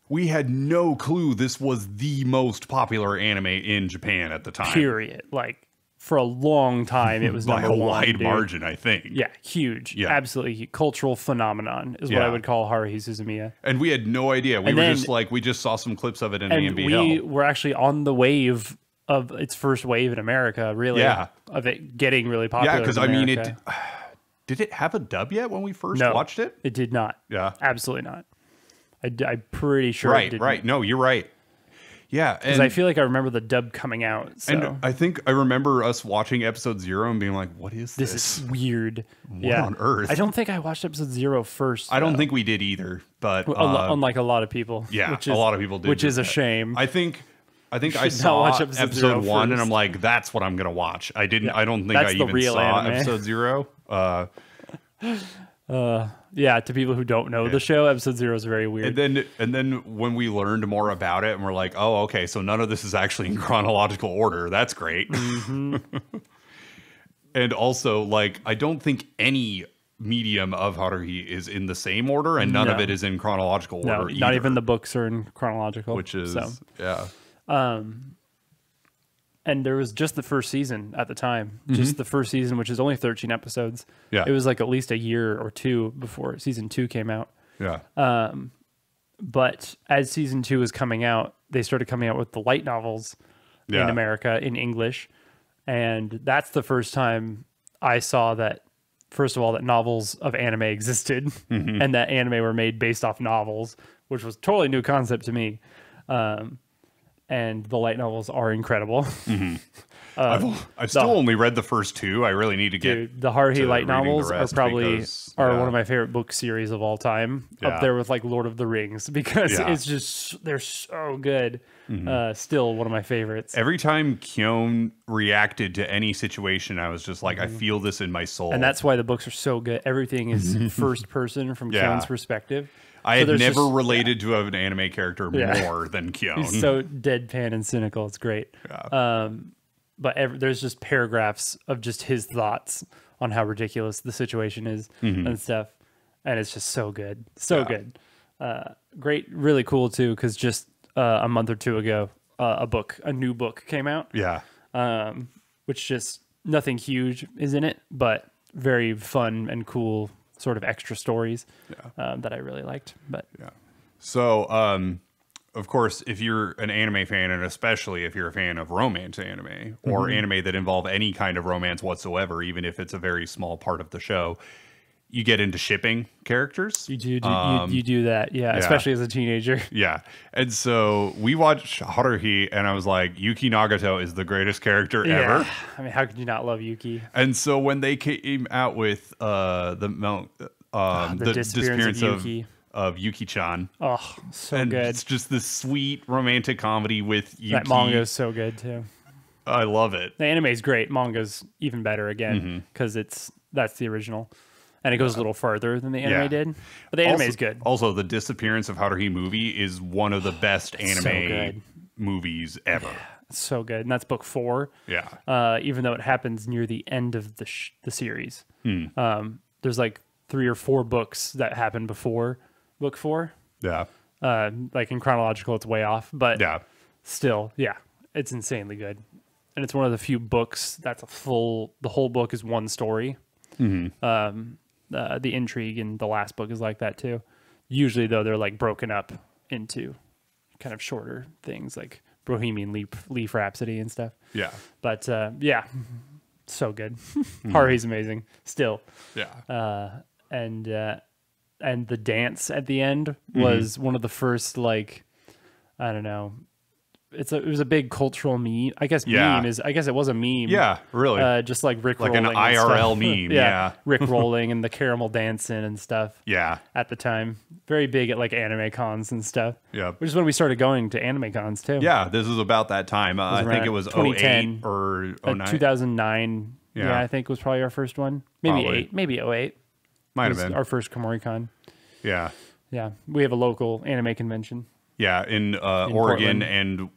We had no clue this was the most popular anime in Japan at the time. Period. Like for a long time, it was By number a one, wide dude. margin, I think. Yeah, huge. Yeah. Absolutely huge. Cultural phenomenon is what I would call Haruhi Suzumiya. And we had no idea. We And were then- just like, we just saw some clips of it in And we AMVL. were actually on the wave of its first wave in America, really. Yeah. Of it getting really popular. Yeah, because in I mean, America. did it have a dub yet when we first No, watched it? It did not. Yeah. Absolutely not. I'm pretty sure it Right, didn't. right. No, you're right. Yeah, Because and I feel like I remember the dub coming out. So and I think I remember us watching episode 0 and being like, "What is this?" this is weird. What on earth? I don't think I watched episode 0 first. I don't though. think we did either, but Unlike a lot of people. yeah, which a is, lot of people did. Which do is a that. shame. I think I should not saw watch episode 0 1 and first. I'm like, that's what I'm gonna watch. I didn't. Yeah, I don't think that's I the even real saw anime. episode 0. Yeah, to people who don't know the show, episode 0 is very weird. And then when we learned more about it, and we're like, oh, okay, so none of this is actually in chronological order. That's great. Mm-hmm. And also, like, I don't think any medium of Haruhi is in the same order, and none of No. it is in chronological No, order. not either, even the books are in chronological. which is so. yeah. And there was just the first season at the time, just the first season, which is only 13 episodes. Yeah. It was like at least a year or two before season 2 came out. Yeah. But as season 2 was coming out, they started coming out with the light novels in Yeah. America in English. And that's the first time I saw that, first of all, that novels of anime existed and that anime were made based off novels, which was totally new concept to me. And the light novels are incredible. I've still only read the first 2. I really need to get Dude, the Haruhi to light reading the novels are rest probably because, are yeah. one of my favorite book series of all time, Yeah. up there with like Lord of the Rings, because Yeah. it's just they're so good. Still one of my favorites. Every time Kyon reacted to any situation, I was just like, I feel this in my soul. And that's why the books are so good. Everything is first person from Yeah. Kyon's perspective. I So had there's never just- related to an anime character Yeah. more than Kyon. He's so deadpan and cynical. It's great. Yeah. But there's just paragraphs of just his thoughts on how ridiculous the situation is and stuff. And it's just so good. So good. Great. Really cool, too, because just a month or two ago, a new book came out, Yeah. which just nothing huge is in it, but very fun and cool sort of extra stories that I really liked. But Yeah. So, of course, if you're an anime fan, and especially if you're a fan of romance anime or anime that involve any kind of romance whatsoever, even if it's a very small part of the show, you get into shipping characters. you do that, yeah, especially as a teenager. Yeah. And so we watched Haruhi, and I was like, Yuki Nagato is the greatest character ever. Yeah. I mean, how could you not love Yuki? And so when they came out with the disappearance of Yuki-chan, Oh, so and good. it's just this sweet romantic comedy with Yuki. That manga is so good too. I love it. The anime is great. Manga's even better again because that's the original, and it goes a little farther than the anime Yeah. did. But the anime is good. Also, the disappearance of Haruhi movie is one of the best anime good. movies ever. It's so good, and that's book 4. Yeah. Even though it happens near the end of the series, Hmm. there's like 3 or 4 books that happen before book 4. Yeah. Like in chronological, it's way off, but Yeah. still, yeah, it's insanely good. And it's one of the few books that's the whole book is one story. The intrigue in the last book is like that too. Usually though, they're like broken up into kind of shorter things like Bohemian Leaf Rhapsody and stuff. Yeah. But yeah, so good. Haruhi's amazing still. Yeah. And the dance at the end was one of the first, like, I don't know. It was a big cultural meme. I guess Yeah. it was a meme. Yeah, really. Just like Rick Like rolling an and IRL stuff. meme, yeah. Rick rolling and the caramel dancing and stuff Yeah. at the time. Very big at like anime cons and stuff. Yeah. Which is when we started going to anime cons too. Yeah, this is about that time. I think around it was 2010. 08 or 09. 2009. Yeah. Yeah. I think was probably our first one. Maybe Probably. 8. Maybe 08. Might have was been. our first Komori Con. Yeah. Yeah. We have a local anime convention. Yeah, in Oregon Portland.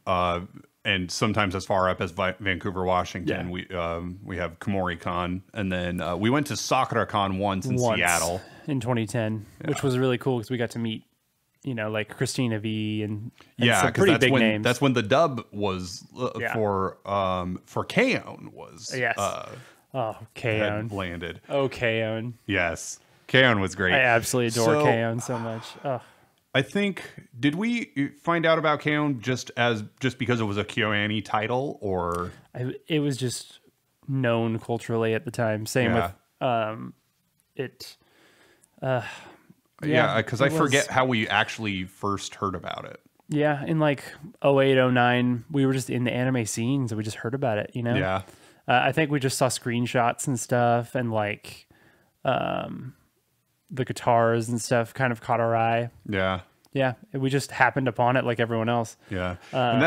and sometimes as far up as Vancouver, Washington. Yeah. We have Komori-Con, and then we went to Sakura-Con once in Seattle. in 2010, which was really cool because we got to meet you know, like Christina V and Yeah, some because pretty that's big when names. that's when the dub was Yeah. for K-On! was Yes. Oh, had K-On! landed. Oh, K-On! Yes, K-On! Was great. I absolutely adore So, K-On! So much. Oh. I think, did we find out about K-On! just because it was a KyoAni title, or It was just known culturally at the time. Same Yeah. with it. yeah? Because it I forget was- how we actually first heard about it. Yeah, in like 08, 09, we were just in the anime scene, so we just heard about it, you know? Yeah, I think we just saw screenshots and stuff, and like the guitars and stuff kind of caught our eye. yeah, Yeah, we just happened upon it like everyone else. yeah. And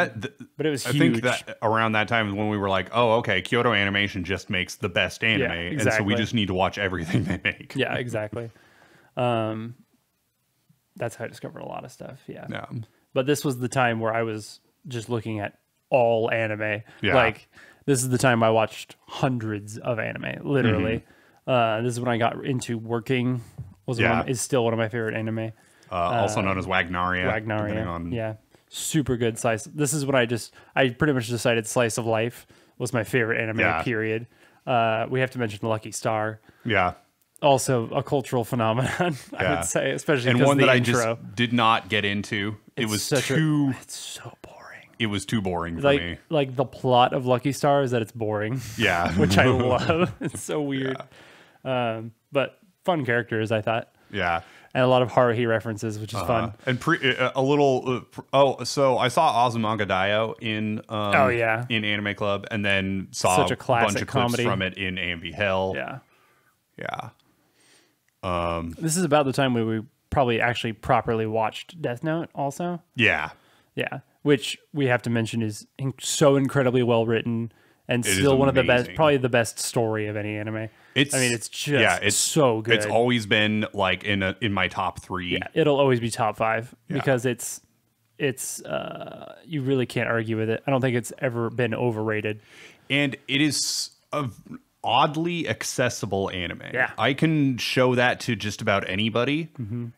But it was I huge. think that around that time is when we were like, oh, okay, Kyoto Animation just makes the best anime, and so we exactly. just need to watch everything they make. Yeah, exactly. That's how I discovered a lot of stuff. Yeah. Yeah. But this was the time where I was just looking at all anime. Yeah. Like, this is the time I watched hundreds of anime, literally. This is when I got into working. Yeah. Is still one of my favorite anime. Also known as Wagnaria. depending Wagnaria. on- Yeah. Super good slice. This is when I pretty much decided Slice of Life was my favorite anime, Yeah. period. We have to mention Lucky Star. Yeah. Also a cultural phenomenon, I Yeah. would say, especially And because one the that intro. I just did not get into. It was such too. It's so boring. It was too boring for me. Like the plot of Lucky Star is that it's boring, Yeah. which I love. It's so weird. But fun characters, I thought. Yeah. And a lot of Haruhi references, which is fun. And a little. So I saw Azumanga Daioh in. Oh, yeah. In Anime Club, and then saw Such a bunch classic of clips comedy. from it in AMV Hell. Yeah. Yeah. This is about the time where we probably actually properly watched Death Note also. Yeah. Yeah. Which we have to mention is so incredibly well written and is still one of the best, amazing. probably the best story of any anime. It's just it's so good. It's always been like in my top 3. Yeah, it'll always be top 5 Yeah. because it's you really can't argue with it. I don't think it's ever been overrated. And it is a oddly accessible anime. Yeah. I can show that to just about anybody.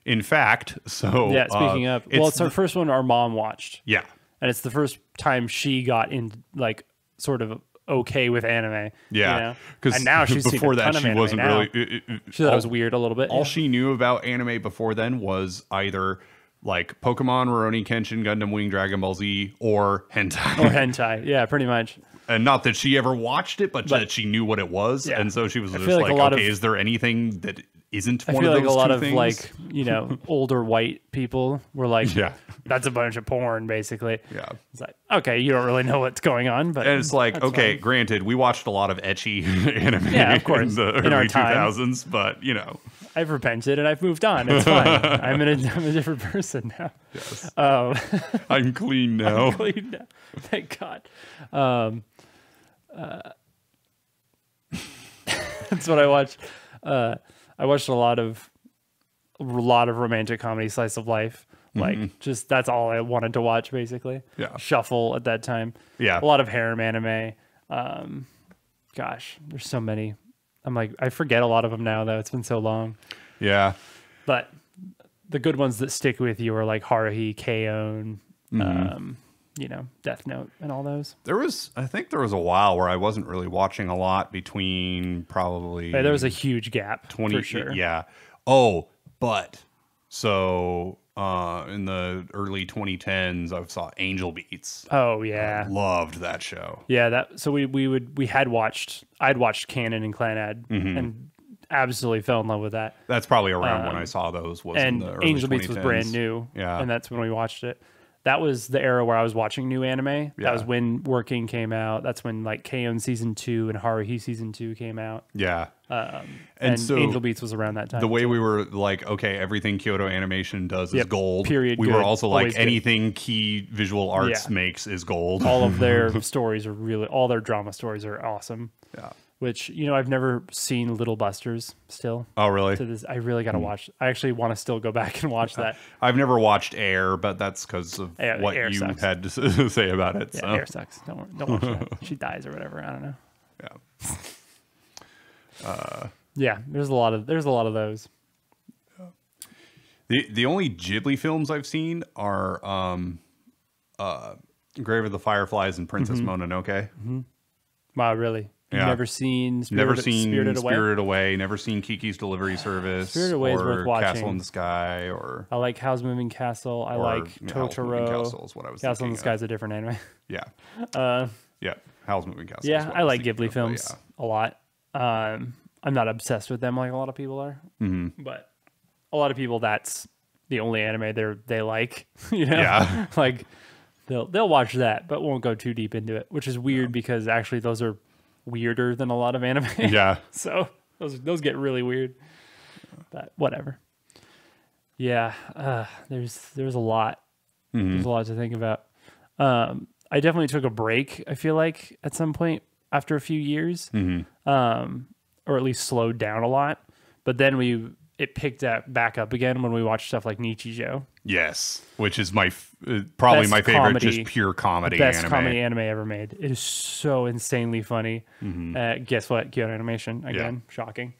In fact, so Yeah, speaking of, well, it's our first one our mom watched, yeah. and it's the first time she got in like sort of okay with anime. Yeah, you know? because And now she's seen before a that ton of she anime wasn't now. really. She thought it was weird a little bit. All yeah. she knew about anime before then was either like Pokemon, Rurouni Kenshin, Gundam Wing, Dragon Ball Z, or hentai. Or hentai, yeah, pretty much. And not that she ever watched it, but that she knew what it was, Yeah. and so she was just feel like like, a lot "Okay, of- is there anything that isn't I one feel of like those a lot two of things?" like, you know, older white people were like, Yeah. that's a bunch of porn, basically. Yeah. It's like, okay, you don't really know what's going on, but And it's like, that's okay, fine. granted, we watched a lot of ecchi anime Yeah, of course, in the in our early time. 2000s, but you know, I've repented and I've moved on. It's fine. I'm a different person now. yes. Oh, I'm clean now. clean now. Thank God. That's what I watched. I watched a lot of romantic comedy, slice of life. Like, just that's all I wanted to watch, basically. Yeah. Shuffle at that time. Yeah. A lot of harem anime. Gosh, there's so many. I'm like, I forget a lot of them now, though. It's been so long. Yeah. But the good ones that stick with you are like Haruhi, K-On!, you know, Death Note, and all those. I think there was a while where I wasn't really watching a lot between probably Hey, there was a huge gap 20. for sure. Yeah. Oh, but so in the early 2010s, I saw Angel Beats. Oh yeah, Loved that show. yeah. That so I'd watched Canon and Clanad and absolutely fell in love with that. That's probably around when I saw those. Was in And the early Angel Beats was 2010s. brand new. Yeah. and that's when we watched it. That was the era where I was watching new anime. Yeah. That was when Working came out. That's when like K-On! Season 2 and Haruhi Season 2 came out. Yeah. And so Angel Beats was around that time. the way we were like, okay, everything Kyoto Animation does is Yep, gold. period, We were good, also like, always good. anything Key Visual Arts Yeah. makes is gold. all of their stories are really, all their drama stories are awesome. Yeah. Which, you know, I've never seen Little Busters still. Oh, really? To this, I really got to watch. I actually want to still go back and watch that. I've never watched Air, but that's because of Yeah, what Air you sucks. had to say about it. Yeah, so. Air sucks. Don't watch that. She dies or whatever. I don't know. Yeah. Yeah, there's a lot of those. The only Ghibli films I've seen are Grave of the Fireflies and Princess Mononoke. Wow, really? You've Yeah. never seen Spirited Away? Away. Never seen Kiki's Delivery Service. Spirited Away is or worth watching. Castle in the Sky or I like Howl's Moving Castle. I like Howl's Moving Totoro. Castle is what I was Castle in thinking the Sky is a different anime. Yeah. Yeah. Howl's Moving Castle. is Yeah, what I was like thinking Ghibli of, but films a lot. I'm not obsessed with them like a lot of people are, but a lot of people, that's the only anime they like. You know, Yeah. like they'll watch that, but won't go too deep into it, which is weird because actually those are weirder than a lot of anime. Yeah. So those get really weird, but whatever. Yeah, there's a lot. There's a lot to think about. I definitely took a break, I feel like, at some point after a few years, or at least slowed down a lot. But then it picked back up again when we watched stuff like Nichijou. Yes. Which is probably Best my favorite, comedy, just pure comedy Best anime. comedy anime ever made. It is so insanely funny. Guess what? Kyoto Animation again. Shocking.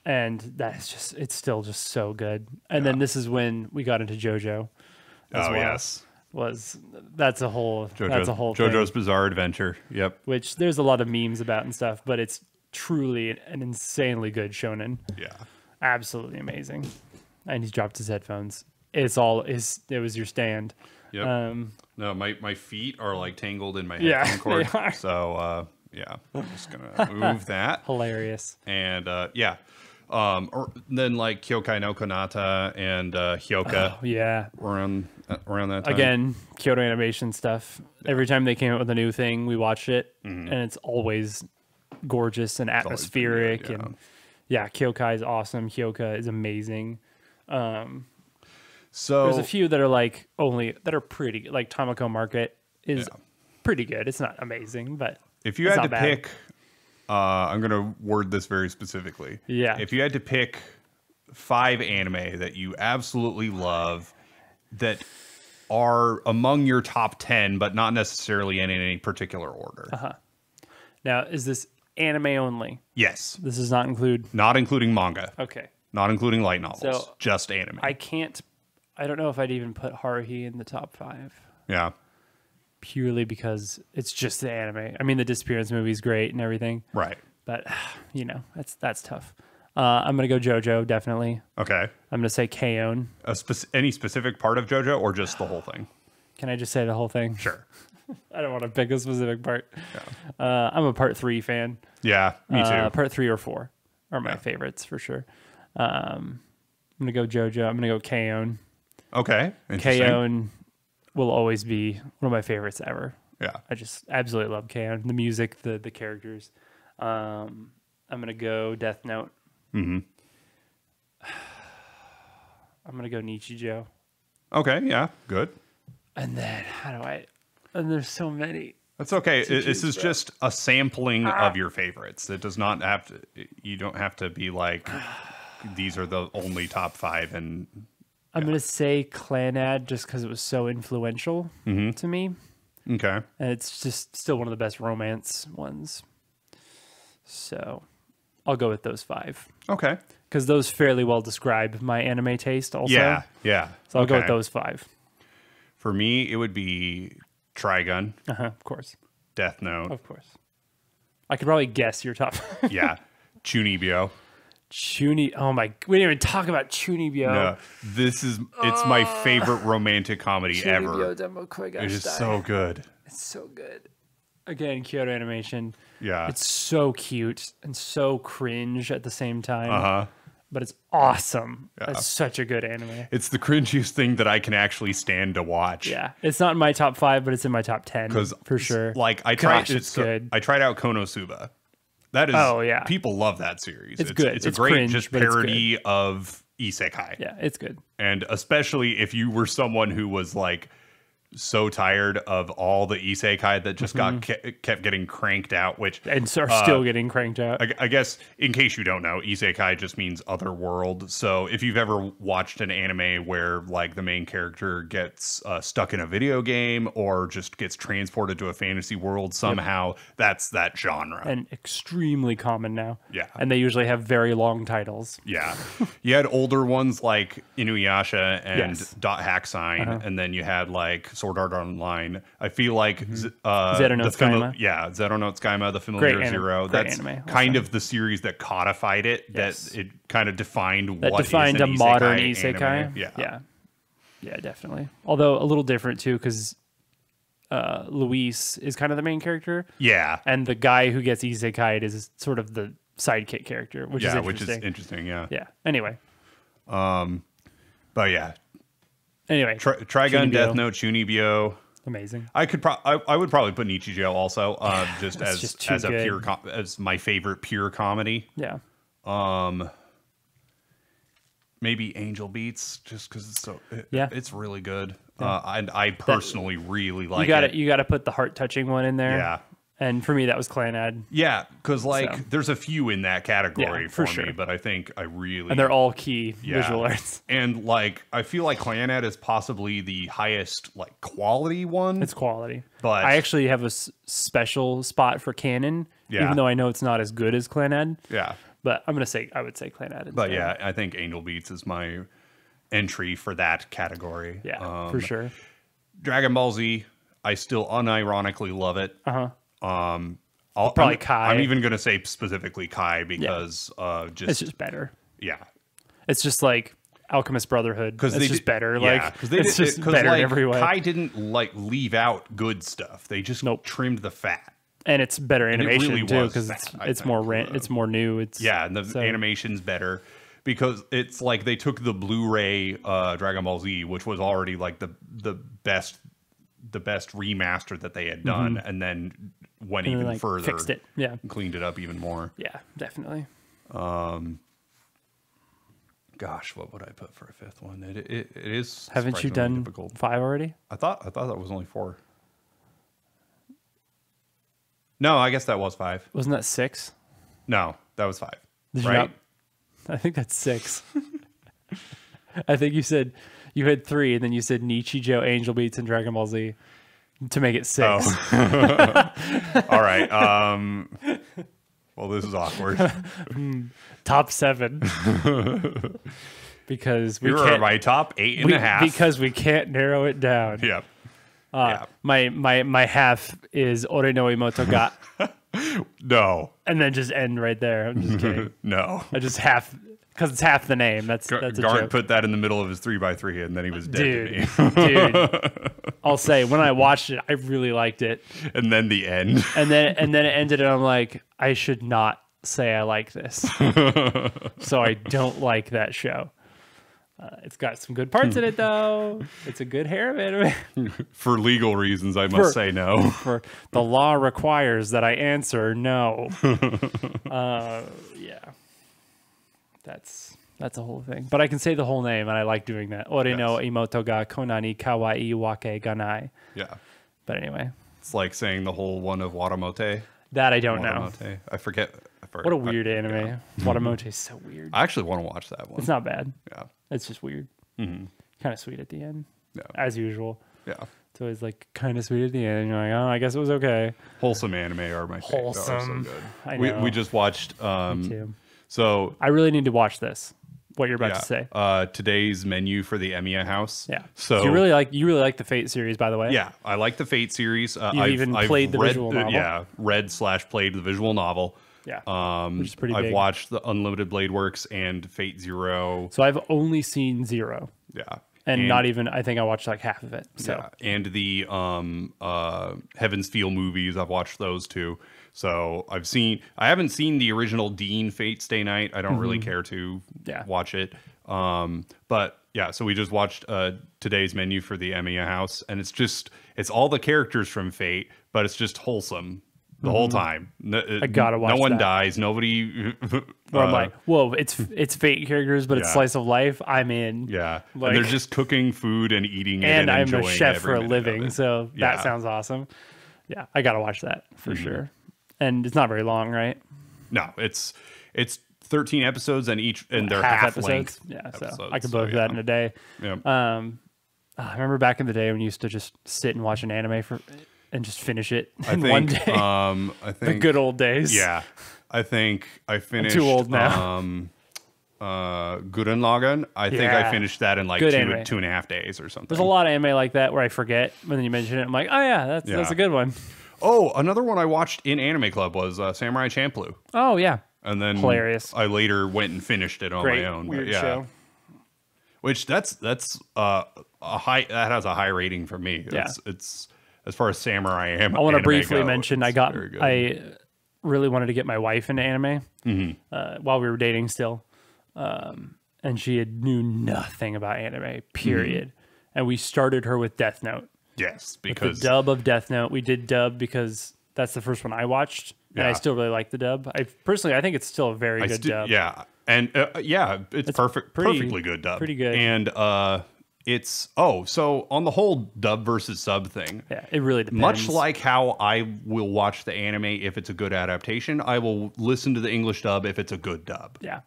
And it's still just so good. And then this is when we got into JoJo. Oh, yes. That's a whole thing. JoJo's Bizarre Adventure. Yep. Which there's a lot of memes about and stuff, but it's truly an insanely good shonen. Yeah. Absolutely amazing. And he's dropped his headphones. It was your stand. Yep. No, my feet are like tangled in my Yeah, headphone cord. they are. So yeah, I'm just gonna move that. Hilarious. And yeah. Or then like Kyokai no Konata and Hyoka Yeah. around that time. Again, Kyoto Animation stuff. Every time they came out with a new thing, we watched it, and it's always gorgeous and always been atmospheric. good, yeah. And yeah, Kyokai is awesome. Hyoka is amazing. So There's a few that are pretty. Like Tamako Market is pretty good. It's not amazing, but if you it's had to not bad. pick, I'm gonna word this very specifically. Yeah. If you had to pick 5 anime that you absolutely love that are among your top 10, but not necessarily in any particular order. Now, is this anime only? Yes. This does not include. Not including manga. Okay. Not including light novels. So, just anime. I don't know if I'd even put Haruhi in the top 5. Yeah. Purely because it's just the anime. I mean, the Disappearance movie is great and everything, Right. but that's tough. I'm gonna go JoJo definitely. Okay. I'm gonna say K-On! Any specific part of JoJo or just the whole thing? Can I just say the whole thing? Sure. I don't want to pick a specific part. I'm a part 3 fan. Yeah, me too. Part 3 or 4 are my favorites for sure. I'm gonna go JoJo. I'm gonna go K-On! Okay. Interesting. K-On! Will always be one of my favorites ever. Yeah. I just absolutely love K-On! The music, the characters. I'm gonna go Death Note. I'm gonna go Nichijou. Okay. Yeah. Good. And then and there's so many. That's okay. This choose is from. just a sampling of your favorites. It does not have to. You don't have to be like, these are the only top 5. And I'm gonna say Clanad just because it was so influential to me, okay. and it's just still one of the best romance ones. So I'll go with those 5 Okay. because those fairly well describe my anime taste. Also, Yeah. Yeah. So I'll go with Okay. those 5. For me, it would be Trigun, Of course, Death Note. of course. I could probably guess your top. Yeah. Chunibyo. Oh my! We didn't even talk about Chunibyo. No, it's my favorite romantic comedy ever. It is so good. It's so good. Again, Kyoto Animation. Yeah. It's so cute and so cringe at the same time. Uh-huh. But it's awesome. Yeah. It's such a good anime. It's the cringiest thing that I can actually stand to watch. Yeah. It's not in my top 5, but it's in my top 10 for sure. Like I tried Gosh, it's good. I tried out Konosuba. That is yeah. People love that series. It's good. It's a It's great cringe, just but it's parody of isekai. Yeah, it's good. And especially if you were someone who was like so tired of all the isekai that just kept getting cranked out, which and are still getting cranked out. I guess in case you don't know, isekai just means other world. So if you've ever watched an anime where like the main character gets stuck in a video game or just gets transported to a fantasy world somehow, that's that genre. And extremely common now. Yeah. And they usually have very long titles. Yeah. You had older ones like Inuyasha and Yes. Dot Hack Sign, and then you had like Sword Art Online. I feel like Zero no Tsukaima. Zero no Tsukaima, the Familiar Zero. great That's anime, kind of the series that codified it. Yes. That it kind of defined That what defined is a an modern isekai. isekai. Anime. Yeah. Yeah. Yeah, definitely. Although a little different too, because Luis is kind of the main character. Yeah. And the guy who gets isekai'd is sort of the sidekick character, which is Yeah, interesting. which is interesting. Yeah. Yeah. Anyway. But yeah, Anyway. Trigun, Chunibyo. Death Note, Chunibyo. Amazing. I could I would probably put Nichijou also just It's as just too as a good. pure as my favorite pure comedy. Yeah. Maybe Angel Beats just because it's so Yeah. it's really good. And I personally really like You it. got to put the heart touching one in there. Yeah. And for me, that was Clanad. Yeah, because like So. there's a few in that category Yeah, for for me, sure. but I think I really And they're all key visual arts. And like I feel like Clanad is possibly the highest like quality one. It's quality. But- I actually have a special spot for Canon, Yeah. even though I know it's not as good as Clanad. Yeah. But I would say Clanad. But yeah, I think Angel Beats is my entry for that category. Yeah, for sure. Dragon Ball Z, I still unironically love it. Probably Kai. I'm even going to say specifically Kai because It's just better. yeah. It's just like Alchemist Brotherhood. It's they just did- better. Yeah, Like because they it's did, just 'cause, better like, in every way. Kai didn't like leave out good stuff. They just Nope. trimmed the fat. And it's better it animation really too was because fat, I it's think. more it's more new. It's Yeah, and the so- animation's better because it's like they took the Blu-ray Dragon Ball Z, which was already like the best remaster that they had done, and then went and even then, like, further, fixed it. Yeah, cleaned it up even more. yeah, definitely. Gosh, what would I put for a fifth one? It is. Haven't you surprisingly done difficult. 5 already? I thought that was only 4. No, I guess that was 5. Wasn't that 6? No, that was 5. Did you right? not- I think that's 6. I think you said you had 3, and then you said Nichijou, Angel Beats, and Dragon Ball Z to make it 6. All right. Well, this is awkward. Top 7 because we Here are can't. my top 8.5. Because we can't narrow it down. Yep. Yeah. My half is Ore no Imoto ga, No. and then just end right there. I'm just kidding. No. I just half because it's half the name. That's a Garnt joke. put that in the middle of his 3x3, and then he was dead Dude, to me. dude. I'll say when I watched it, I really liked it, And then the end. and then it ended, and I'm like, I should not say I like this, so I don't like that show. It's got some good parts in it, though. It's a good harem anime. For legal reasons, I must say no. For the law requires that I answer no. Yeah, that's a whole thing. But I can say the whole name, and I like doing that. Ore no imoto ga konani kawaii wake ganai. Yeah. But anyway, It's like saying the whole one of Watamote. that I don't know. Watamote. I forget. What a weird anime. Watamote is so weird. I actually want to watch that one. It's not bad. Yeah. It's just weird. Kind of sweet at the end, Yeah. as usual. Yeah. It's always like kind of sweet at the end. And you're like, oh, I guess it was okay. Wholesome anime are my favorite. Wholesome. So good. I We know. just watched. Too. So I really need to watch this. What you're about yeah, to say. today's menu for the Emiya House. Yeah. So you really like the Fate series, by the way. yeah, I like the Fate series. You've even played the read visual novel. Yeah, read/played the visual novel. Yeah. Which is pretty I've big. watched the Unlimited Blade Works and Fate Zero. So I've only seen Zero, Yeah. and not even. I think I watched like half of it. So Yeah, and the Heaven's Feel movies, I've watched those too. So I haven't seen the original Dean Fate Stay Night. I don't really care to Yeah. watch it. But yeah, so we just watched today's menu for the Emiya House, and it's all the characters from Fate, but it's just wholesome the whole time. I gotta watch No one that. dies. Nobody where I'm like, whoa, it's fake characters, but it's Yeah. slice of life. I'm in. Yeah, Like- and they're just cooking food and eating it, And I'm a enjoying chef every for a minute of living, it. so Yeah. that sounds awesome. Yeah, I gotta watch that for Mm-hmm. sure. And it's not very long, right? No, it's 13 episodes and they're half length. Yeah, so episodes, I could blow through that in a day. Yeah. I remember back in the day when you used to just sit and watch an anime and just finish it in I one think, day. I The think good old days. Yeah, I think I finished. too old now. Gurren Lagann. I think I Yeah. finished that in like Good anime. 2.5 days or something. There's a lot of anime like that where I forget when you mention it. I'm like, oh yeah, that's Yeah. a good one. Oh, another one I watched in Anime Club was Samurai Champloo. Oh yeah, And then Hilarious. I later went and finished it on great my own. but weird yeah. show. Which that's a high, that has a high rating for me. Yeah. It's as far as samurai I want to anime briefly go, mention it's very good. I really wanted to get my wife into anime Mm-hmm. while we were dating still, and she knew nothing about anime. Period. And we started her with Death Note. Yes, The because dub of Death Note. We did dub because that's the first one I watched, and I Yeah. still really like the dub. I think it's still a very good dub. yeah, and it's perfectly good dub, pretty good. And it's so on the whole dub versus sub thing. Yeah, it really depends. Much like how I will watch the anime if it's a good adaptation, I will listen to the English dub if it's a good dub. Yeah,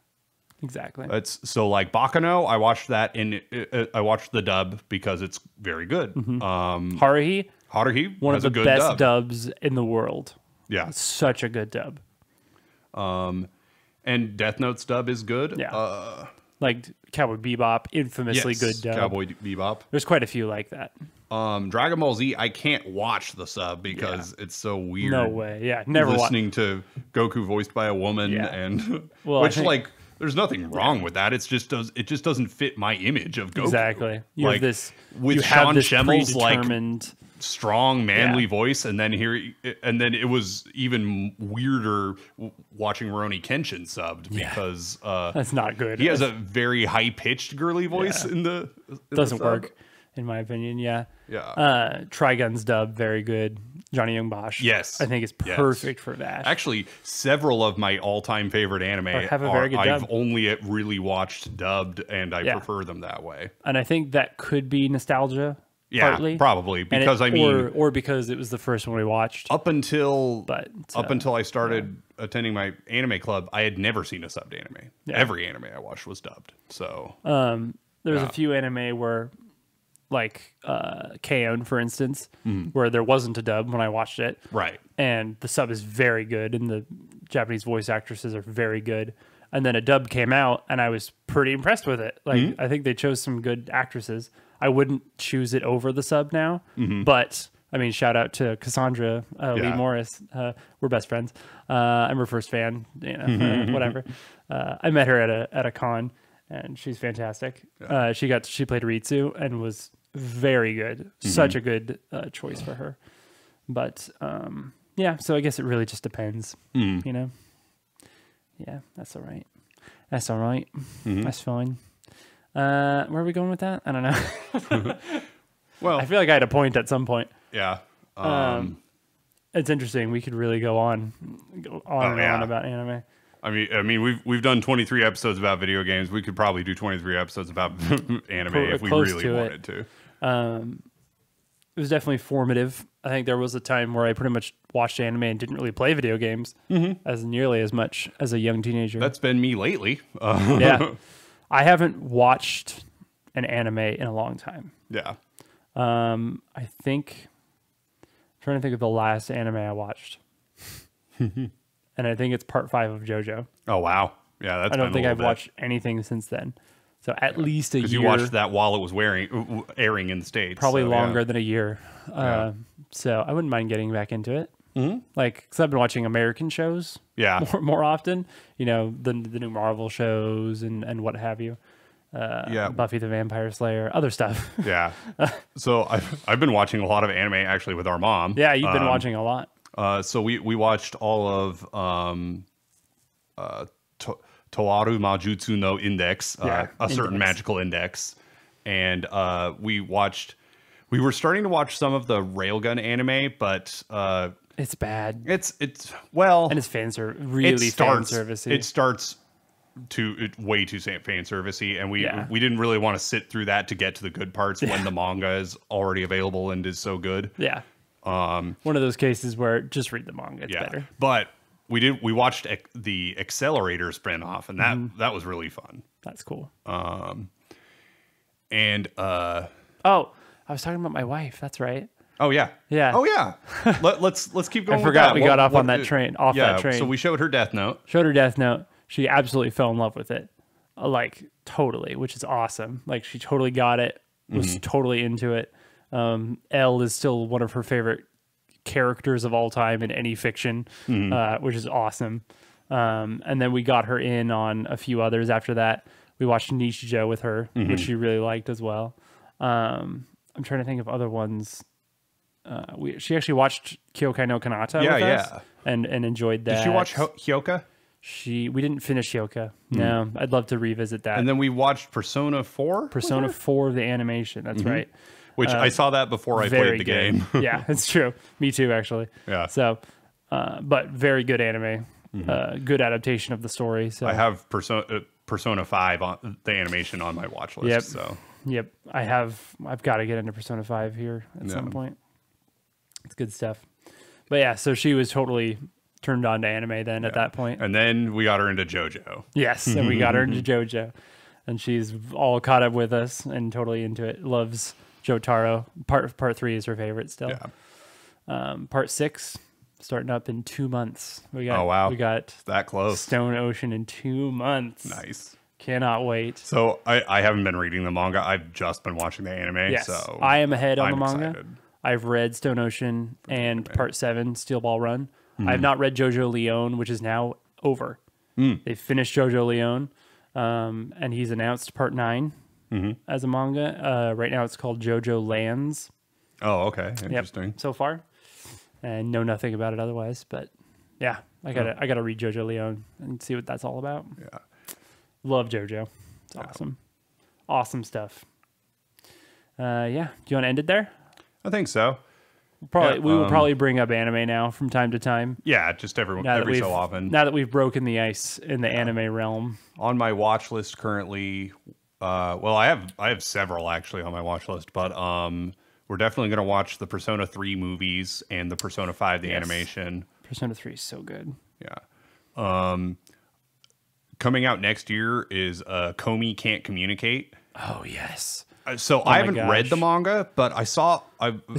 exactly. It's so like Bakano, I watched that I watched the dub because it's very good. Haruhi, Haruhi one has of a the good best dub. dubs in the world. Yeah, Such a good dub. and Death Note's dub is good. Yeah. Like Cowboy Bebop, infamously Yes, good dub. Cowboy Bebop. There's quite a few like that. Dragon Ball Z, I can't watch the sub because it's so weird. No way. Yeah, never watched. listening to Goku voiced by a woman, Yeah. and Well, I which think- like there's nothing wrong with that. It just doesn't fit my image of Goku. Exactly. You like have this. with you have Sean this Schemmel's like predetermined. strong manly Yeah. voice, and then it was even weirder watching Rurouni Kenshin subbed because That's not good. he has a very high pitched girly voice Yeah. in the doesn't sub. work, in my opinion. Yeah. Yeah. Trigun's dub very good. Johnny Young Bosch. Yes. I think it's Yes. perfect for that. Actually, several of my all-time favorite anime have a very good I've dub. only really watched dubbed, and I Yeah. prefer them that way. And I think that could be nostalgia. Yeah, partly. probably And because it- I mean, or because it was the first one we watched. up until But, I started attending my anime club, I had never seen a subbed anime. Yeah. Every anime I watched was dubbed. So There's Yeah. a few anime where, like K-On! For instance, Mm-hmm. where there wasn't a dub when I watched it. right, And the sub is very good, and the Japanese voice actresses are very good. And then a dub came out, and I was pretty impressed with it. Like, Mm-hmm. I think they chose some good actresses. I wouldn't choose it over the sub now, Mm-hmm. but I mean, shout out to Cassandra Lee Yeah. Morris. We're best friends. I'm her first fan. You know, whatever. I met her at a con, and she's fantastic. She played Ritsu and was very good. Mm-hmm. Such a good choice for her. But yeah, so I guess it really just depends. Mm. You know. Yeah, that's all right. That's all right. Mm-hmm. That's fine. Where are we going with that? I don't know. well, I feel like I had a point at some point. yeah. It's interesting. We could really go on and yeah. on about anime. I mean, we've done 23 episodes about video games. We could probably do 23 episodes about anime if we Close really to it. wanted to. It was definitely formative. I think there was a time where I pretty much watched anime and didn't really play video games as nearly as much as a young teenager. That's been me lately. Yeah. I haven't watched an anime in a long time. Yeah. I think I'm trying to think of the last anime I watched. And I think it's part 5 of JoJo. Oh wow. Yeah, that's. I don't been think a I've little bit. watched anything since then. So at least a year. Because you watched that while it was airing in the States. Probably so, longer yeah. than a year. So I wouldn't mind getting back into it. Mm-hmm. Like, because I've been watching American shows Yeah. more often. You know, the new Marvel shows and what have you. Yeah. Buffy the Vampire Slayer, other stuff. Yeah. So I've been watching a lot of anime actually with our mom. Yeah, you've been watching a lot. So we watched all of Toaru Majutsu no Index, Yeah, a certain Index. magical index, and we were starting to watch some of the Railgun anime, but It's bad. it's well, And it's really fan service. it starts way too fan servicey, and we Yeah. we didn't really want to sit through that to get to the good parts when the manga is already available and is so good. Yeah. One of those cases where just read the manga. It's better. But we watched the Accelerator spinoff, and that was really fun. That's cool. And Oh, I was talking about my wife. That's right. oh yeah, Yeah. oh yeah. Let's keep going. I forgot with that. we got off on that train. that train. So we showed her Death Note. Showed her Death Note. She absolutely fell in love with it. Like, totally, which is awesome. Like, she totally got it, was totally into it. Elle is still one of her favorite characters of all time in any fiction, which is awesome. And then we got her in on a few others after that. We watched Nishijo with her, which she really liked as well. I'm trying to think of other ones. She actually watched Kyokai no Kanata with us and enjoyed that. Did she watch Hyoka? We didn't finish Hyoka. No, I'd love to revisit that. And then we watched Persona 4. Persona 4, the animation. That's right. Which I saw that before I played the game. Yeah, it's true. Me too, actually. Yeah. So, but very good anime. Good adaptation of the story. So I have Persona 5 on the animation on my watch list. Yep. So Yep, I've got to get into Persona 5 here at some point. It's good stuff. But yeah, so she was totally turned on to anime then at that point. And then we got her into JoJo. Yes, and we got her into JoJo. And she's all caught up with us and totally into it. Loves Jotaro. Part 3 is her favorite still. Yeah. Part 6 starting up in 2 months. We got, Oh, wow. We got That close. Stone Ocean in 2 months. Nice. Cannot wait. So I haven't been reading the manga. I've just been watching the anime. Yes, So I am ahead on I'm the manga. excited. I've read Stone Ocean and Part 7, Steel Ball Run. I have not read JoJo Leon, which is now over. They finished JoJo Leon, and he's announced Part 9 as a manga. Right now it's called JoJo Lands. Oh, okay. Interesting. So far. And know nothing about it otherwise. But yeah, I gotta read JoJo Leon and see what that's all about. Yeah. Love JoJo. It's awesome. Awesome stuff. Yeah. Do you want to end it there? I think so. We will probably bring up anime now from time to time. Yeah, just every so often. Now that we've broken the ice in the anime realm. On my watch list currently, well, I have several actually on my watch list, but we're definitely going to watch the Persona 3 movies and the Persona 5 the animation. Persona 3 is so good. Yeah. Coming out next year is Komi Can't Communicate. Oh yes. So I haven't read the manga, but It's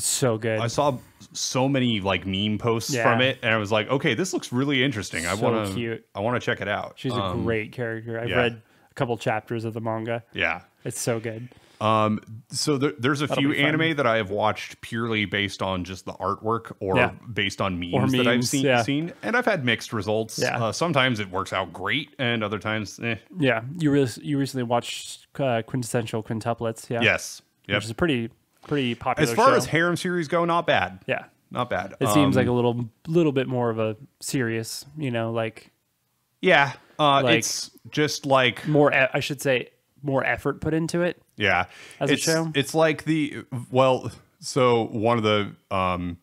so good. I saw so many like meme posts from it, and I was like, okay, this looks really interesting. I want to check it out. She's a great character. I've read a couple chapters of the manga. Yeah. It's so good. So there's a few anime that I have watched purely based on just the artwork or based on memes that I've seen, and I've had mixed results. Yeah. Sometimes it works out great, and other times, Yeah, you recently watched Quintessential Quintuplets. Yeah. Yes. Yep. Which is a pretty popular. As far show. as harem series go, not bad. Yeah. Not bad. It seems like a little bit more of a serious, like. Yeah. Like, it's just like more. I should say more effort put into it. Yeah. As a show? It's like so one of the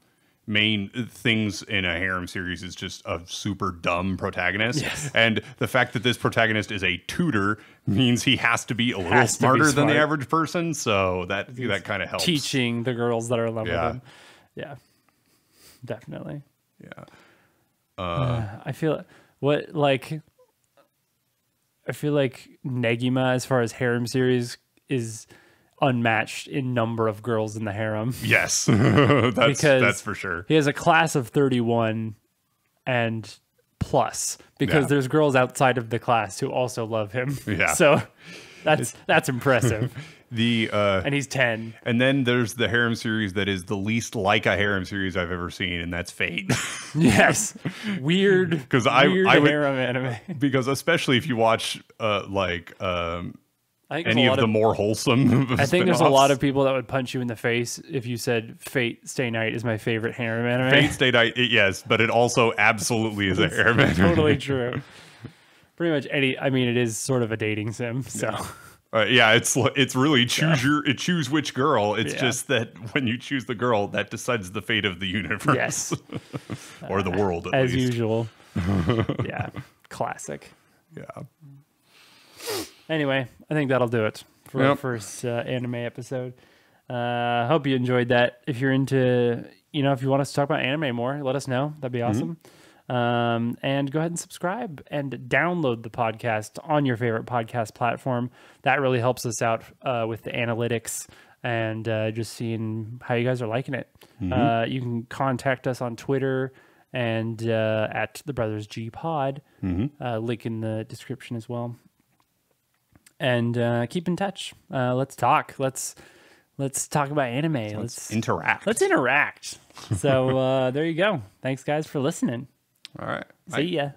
main things in a harem series is just a super dumb protagonist. Yes. And the fact that this protagonist is a tutor means he has to be a little smarter than the average person. So that kind of helps. Teaching the girls that are in love with him. Yeah. Definitely. Yeah. I feel like Negima, as far as harem series, is unmatched in number of girls in the harem. Yes, that's for sure. He has a class of 31 and plus, because there's girls outside of the class who also love him. Yeah, so that's impressive. And he's 10. And then there's the harem series that is the least like a harem series I've ever seen, and that's Fate. Yes, weird. Because harem anime. Because especially if you watch any of the more wholesome. I think there's a lot of people that would punch you in the face if you said Fate Stay Night is my favorite harem anime. Fate Stay Night, yes, but it also absolutely is a harem anime. Totally true. Pretty much it is sort of a dating sim. So. Yeah, it's really choose which girl. It's just that when you choose the girl, that decides the fate of the universe. Yes. Or the world, at as least. usual. Yeah. Classic. Yeah. Anyway, I think that'll do it for our first anime episode. Hope you enjoyed that. If you're into, if you want us to talk about anime more, let us know. That'd be awesome. And go ahead and subscribe and download the podcast on your favorite podcast platform. That really helps us out with the analytics and just seeing how you guys are liking it. You can contact us on Twitter and at the Brothers G Pod. Link in the description as well. And keep in touch. Let's talk. Let's talk about anime. Let's interact. Let's interact. So there you go. Thanks, guys, for listening. All right. See ya.